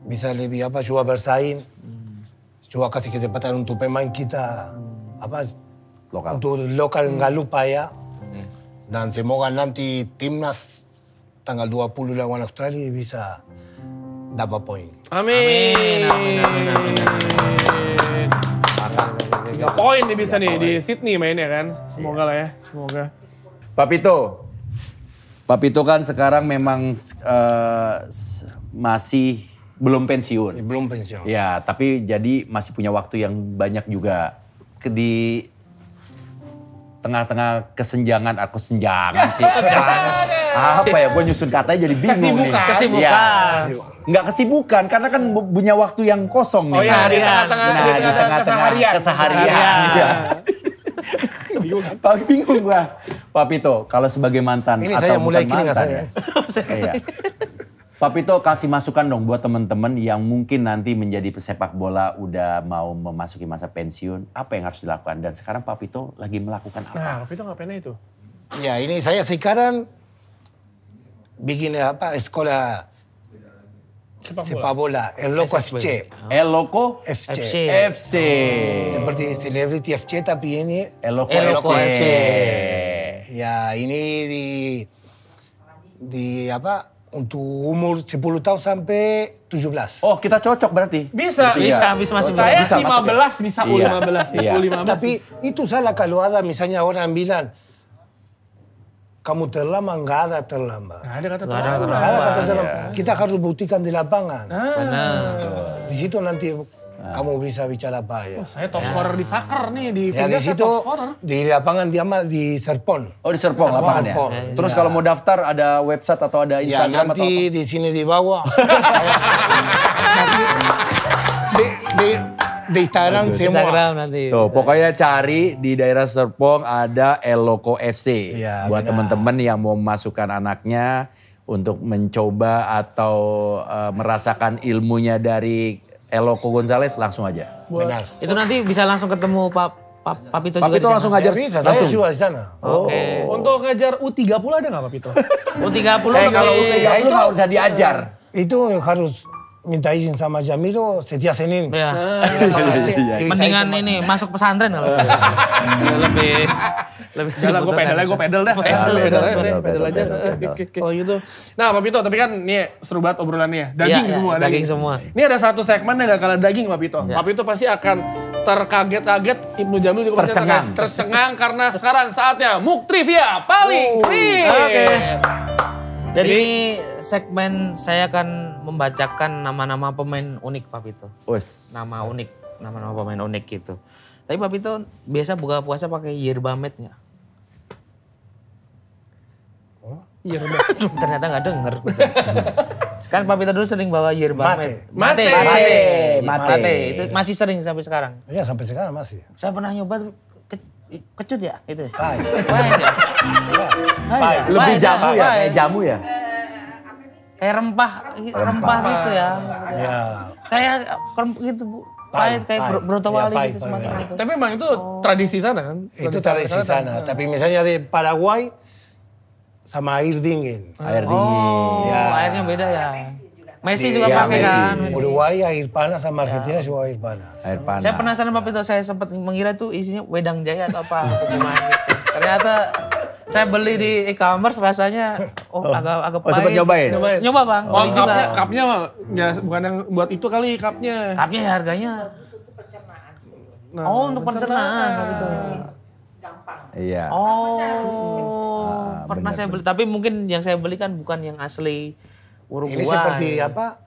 bisa lebih juga bersaing, juga kasih kesempatan untuk pemain kita Lokal. untuk lokal nggak lupa ya. Dan semoga nanti timnas tanggal 20 lawan Australia bisa dapat poin. Amin. 3 poin nih bisa nih di Sydney mainnya kan. Semoga lah ya, semoga. Pak Pito kan sekarang memang masih belum pensiun. Belum pensiun. Ya, tapi jadi masih punya waktu yang banyak juga di tengah-tengah kesenjangan, aku senjangan sih. Apa ya, gue nyusun katanya jadi bingung nih. Kesibukan. Ya, nggak kesibukan, karena kan punya waktu yang kosong nih. Oh iya, di tengah-tengah Nah, di tengah-tengah keseharian. Iya. Bingung kan? Paling bingung gua. Pak Pito, kalau sebagai mantan Ini atau saya mulai bukan keringat mantan saya. ya. Iya. Pak Pito kasih masukan dong buat teman-teman yang mungkin nanti menjadi pesepak bola udah mau memasuki masa pensiun. Apa yang harus dilakukan? Dan sekarang Pak Pito lagi melakukan apa? Nah, tapi itu ngapain itu? Ya ini saya sekarang bikin sekolah sepak bola, El Loco FC. El Loco FC. FC. Seperti Celebrity FC tapi ini El Loco El Loco FC. FC. Ya ini di untuk umur 10 tahun sampai 17. Oh, kita cocok berarti. Bisa. Bertiga. Bisa masuk. Saya Bisa masuk 15 bisa Iya. U15, Iya. U15. Tapi itu salah kalau ada misalnya orang bilang kamu terlambat, nggak ada terlambat. Nggak ada kata Nggak ada terlambat. Nggak ada kata terlambat. Kita harus buktikan di lapangan. Benar. Di situ nanti kamu bisa bicara apa ya. Saya top scorer di soccer nih, di Ya Finja di saya situ top scorer. di lapangan dia mah di Serpong. Oh, di Serpong lapangannya. Serpong. Terus Iya. kalau mau daftar ada website atau ada Ya Instagram atau nanti di sini di bawah. di Instagram semua. Instagram nanti. Tuh, pokoknya cari di daerah Serpong ada El Loco FC. Iya, Buat benar. teman-teman yang mau memasukkan anaknya untuk mencoba atau merasakan ilmunya dari El Loco Gonzales, langsung aja. Benar. Itu nanti bisa langsung ketemu Pak Papito Papito juga langsung di sana? ngajar Bisa, saya langsung. juga di sana. Oke. Untuk ngajar U30 ada nggak Papito? U30 Kalau lebih. U30 nggak usah diajar. Itu harus minta izin sama Jamiro setiap Senin. Ya. Iya. Mendingan ini masuk pesantren kalau. lebih Jalan gue pedal dah. Pedal aja. Kalau gitu. Nah Papito, tapi kan ini seru banget obrolannya. Daging Iya, semua. daging semua. Ini ada satu segmen yang gak kalah daging Papito. Papito pasti akan terkaget-kaget. Ibnu Jamil juga pasti Tercengang. tercengang karena sekarang saatnya Muk Trivia paling keren. Oke. Jadi ini segmen saya akan membacakan nama-nama pemain unik Papito. Wes. Nama pemain unik gitu. Tapi Papito biasa buka puasa pakai yerba mate nggak? Iya bener. Ternyata nggak denger. Sekarang Papito dulu sering bawa yerba mate. Mate. Itu masih sering sampai sekarang. Ya sampai sekarang masih. Saya pernah nyoba kecut ya itu. Pahit. Pahit ya? Pahit. Lebih Pahit jamu ya, pahit. kayak jamu ya. Kayak rempah gitu ya. Ya. Kayak gitu Bu. Pahit kayak brotowali Iya, gitu pahit, semacam pahit. itu. Tapi emang itu tradisi sana kan? Itu tradisi sana. Tapi misalnya di Paraguay sama air dingin. Air dingin. Oh, airnya beda ya. Messi juga Iya, pakai Messi. kan. Uruguay air panas sama Argentina juga air panas. Air panas. Saya penasaran Papito, saya sempat mengira tuh isinya wedang jaya atau apa. Gimana gitu. Ternyata saya beli di e-commerce rasanya agak Oh, pahit. sempet nyobain? Nyoba Bang, Oh beli juga. cupnya mah ya bukan yang buat itu kali cupnya. Cupnya harganya. Nah, Oh, untuk pencernaan gitu. Iya. Oh, pernah saya beli. Tapi mungkin yang saya beli kan bukan yang asli Uruguay. Ini seperti apa?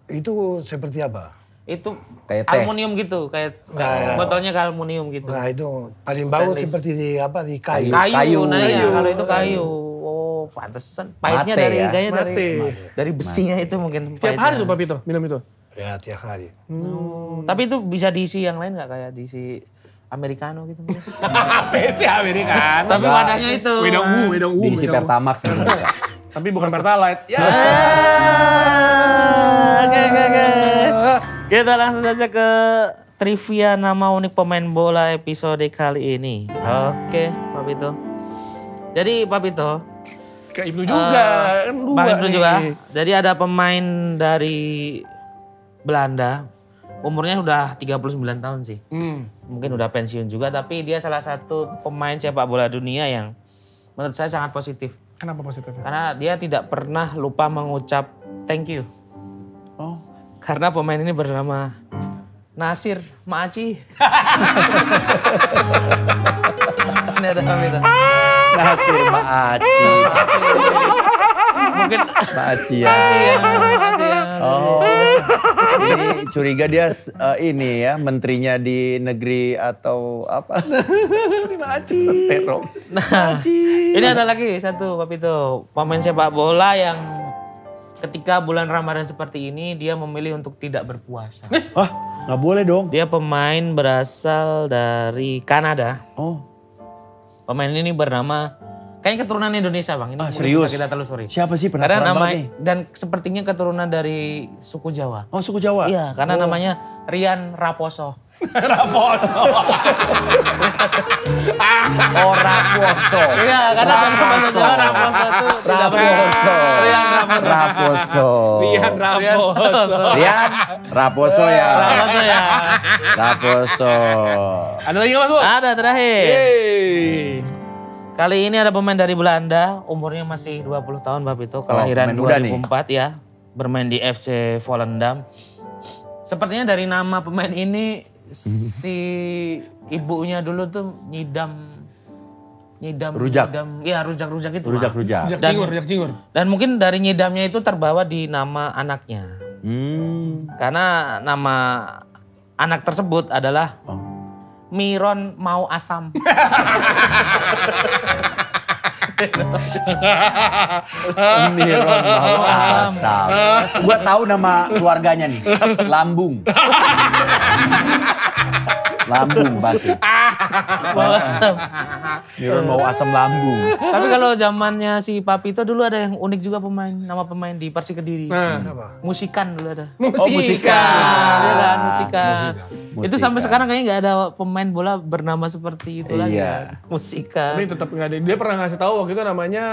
Itu seperti apa? Itu Kayak teh. aluminium gitu, kayak Nah, botolnya ke aluminium gitu. Nah itu paling bagus Stainless. seperti di apa di kayu. Kayu, nah ya, kayu. kalau itu kayu. Oh, pantesan. Pahitnya Mate dari ya? kayaknya Mate. dari besinya itu mungkin Tiap pahitnya. hari tuh Papito minum itu. Ya tiap hari. Tapi itu bisa diisi yang lain nggak kayak diisi americano gitu? Apa sih Amerika? Tapi wadahnya itu. Wedang U. Diisi Pertamax nih bisa. Tapi bukan Pertalite. Ya. Oke. Kita langsung saja ke trivia nama unik pemain bola episode kali ini. Oke, Papito. Jadi Papito, Ke Ibnu juga. Kan dua Bang Ibnu nih. juga. Jadi ada pemain dari Belanda. Umurnya udah 39 tahun sih. Mungkin udah pensiun juga, tapi dia salah satu pemain sepak bola dunia yang menurut saya sangat positif. Kenapa positifnya? Karena dia tidak pernah lupa mengucap thank you. Oh. Karena pemain ini bernama Nasir Maaci. Ini ada Papito. Nasir Maaci. Mungkin Maaci ya. Maaci ya. Oh. Ini curiga dia ini ya, menterinya di negeri atau apa? Maaci. Terong. Nah, ini ada lagi satu Papito. Pemain sepak bola yang ketika bulan Ramadan seperti ini dia memilih untuk tidak berpuasa. Wah, nggak boleh dong. Dia pemain berasal dari Kanada. Oh, Pemain ini bernama kayaknya keturunan Indonesia Bang. Ini mungkin serius? bisa kita telusuri. Siapa sih, Karena penasaran nama banget nih. dan sepertinya keturunan dari suku Jawa. Oh, suku Jawa. Iya, karena namanya Rian Raposo. Oh, Raposo. Iya, karena dalam bahasa Jawa Raposo itu tidak Raposo. Rian Raposo. Raposo. Rian Raposo. Rian Raposo ya. Raposo ya. Raposo. Ada lagi nggak Mas Bu? Ada terakhir. Yeay. Kali ini ada pemain dari Belanda, umurnya masih 20 tahun Papito, kelahiran pemain muda 2004 ya. Bermain di FC Volendam. Sepertinya dari nama pemain ini si ibunya dulu tuh nyidam Rujak. Iya, rujak-rujak itu. Rujak-rujak. Rujak cingur. Dan mungkin dari nyidamnya itu terbawa di nama anaknya. Karena nama anak tersebut adalah Miron Mau Asam. Miron mau asam. Gua tahu nama keluarganya nih. Lambung. Lambung pasti. Bau asam. Miron mau asam lambung. Tapi kalau zamannya si Papito dulu ada yang unik juga nama pemain di Persik Kediri. Musikan dulu ada. Musikan. Iya kan, Musikan. Itu sampai Musikan. sekarang kayaknya nggak ada pemain bola bernama seperti itu lagi. Iya. Kan? Musikan. Tapi tetap nggak ada. Dia pernah ngasih tahu waktu itu namanya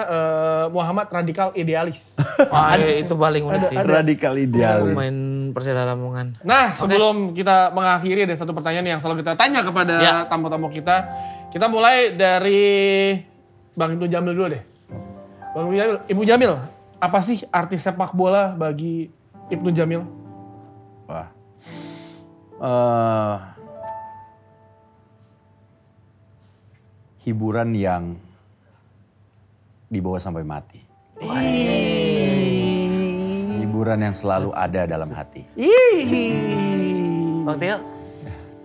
Muhammad Radikal Idealis. Wah, itu paling unik sih. Radikal ideal. Pemain Persela Lamongan. Nah, sebelum kita mengakhiri ada satu pertanyaan yang selalu kita tanya kepada tamu-tamu kita. Kita mulai dari Bang Ibnu Jamil dulu deh. Bang Ibnu Jamil, Ibu Jamil, apa sih arti sepak bola bagi Ibnu Jamil? Wah. Hiburan yang dibawa sampai mati. Hiburan yang selalu ada dalam hati. Bang Tio,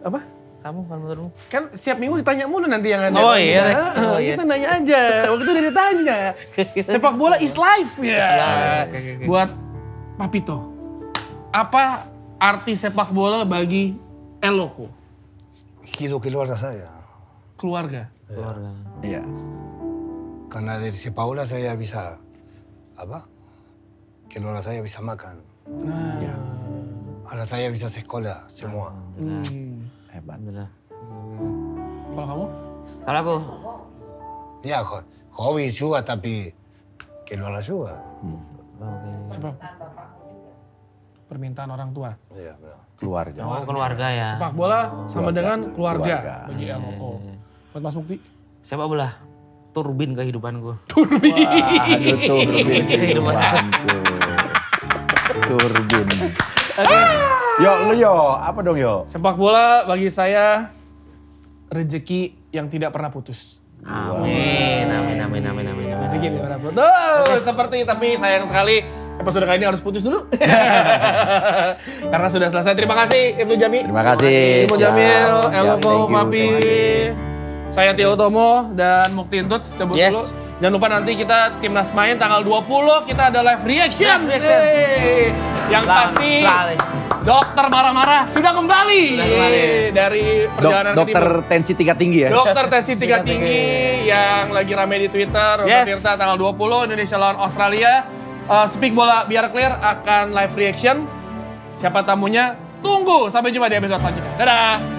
Apa? kamu kalau menurutmu? Kan setiap minggu ditanya mulu nanti yang ada. Oh iya, Rek. Nah, kita nanya aja. Waktu itu udah ditanya. Sepak bola is life ya. Oke. Buat Papito, apa arti sepak bola bagi Eloko? Quiero keluarga saya. Keluarga. Keluarga. Iya. Karena dari sepak bola saya bisa apa? Keluarga saya bisa makan. Iya. Anak saya bisa sekolah semua. Hebat. Alhamdulillah. Kalau kamu? Kalau aku, Ya hobi juga tapi keluarga juga. Sebab permintaan orang tua. Iya. Keluarga. oh, keluarga ya. Sepak bola sama dengan keluarga, Keluarga. bagi Eloko. Buat Mas Mukti? Sepak bola, turbin kehidupanku. Aduh, turbin kehidupanku. Turbin. Yo, lu yo, apa dong yo? Sepak bola bagi saya rezeki yang tidak pernah putus. Amin, amin, amin, amin, amin, amin. Rezeki yang tidak pernah putus. Seperti, tapi sayang sekali episode kali ini harus putus dulu. Karena sudah selesai. Terima kasih Ibnu Jami. Terima kasih. Ibnu Siap, Jamil, siap. Eloko, Thank you, Papi. thank you. Saya Tio Tomo dan Mukti Intuts cabut Yes. dulu. Jangan lupa nanti kita timnas main tanggal 20 kita ada live reaction. Live reaction. Yeay. Yang pasti dokter marah-marah sudah kembali, dari perjalanan ke Dokter timur. tensi tingkat tinggi ya? Dokter tensi tingkat tinggi yang lagi rame di Twitter. Yes. Tirta tanggal 20 Indonesia lawan Australia. Speak Bola Biar Clear akan live reaction. Siapa tamunya? Tunggu sampai jumpa di episode selanjutnya. Dadah.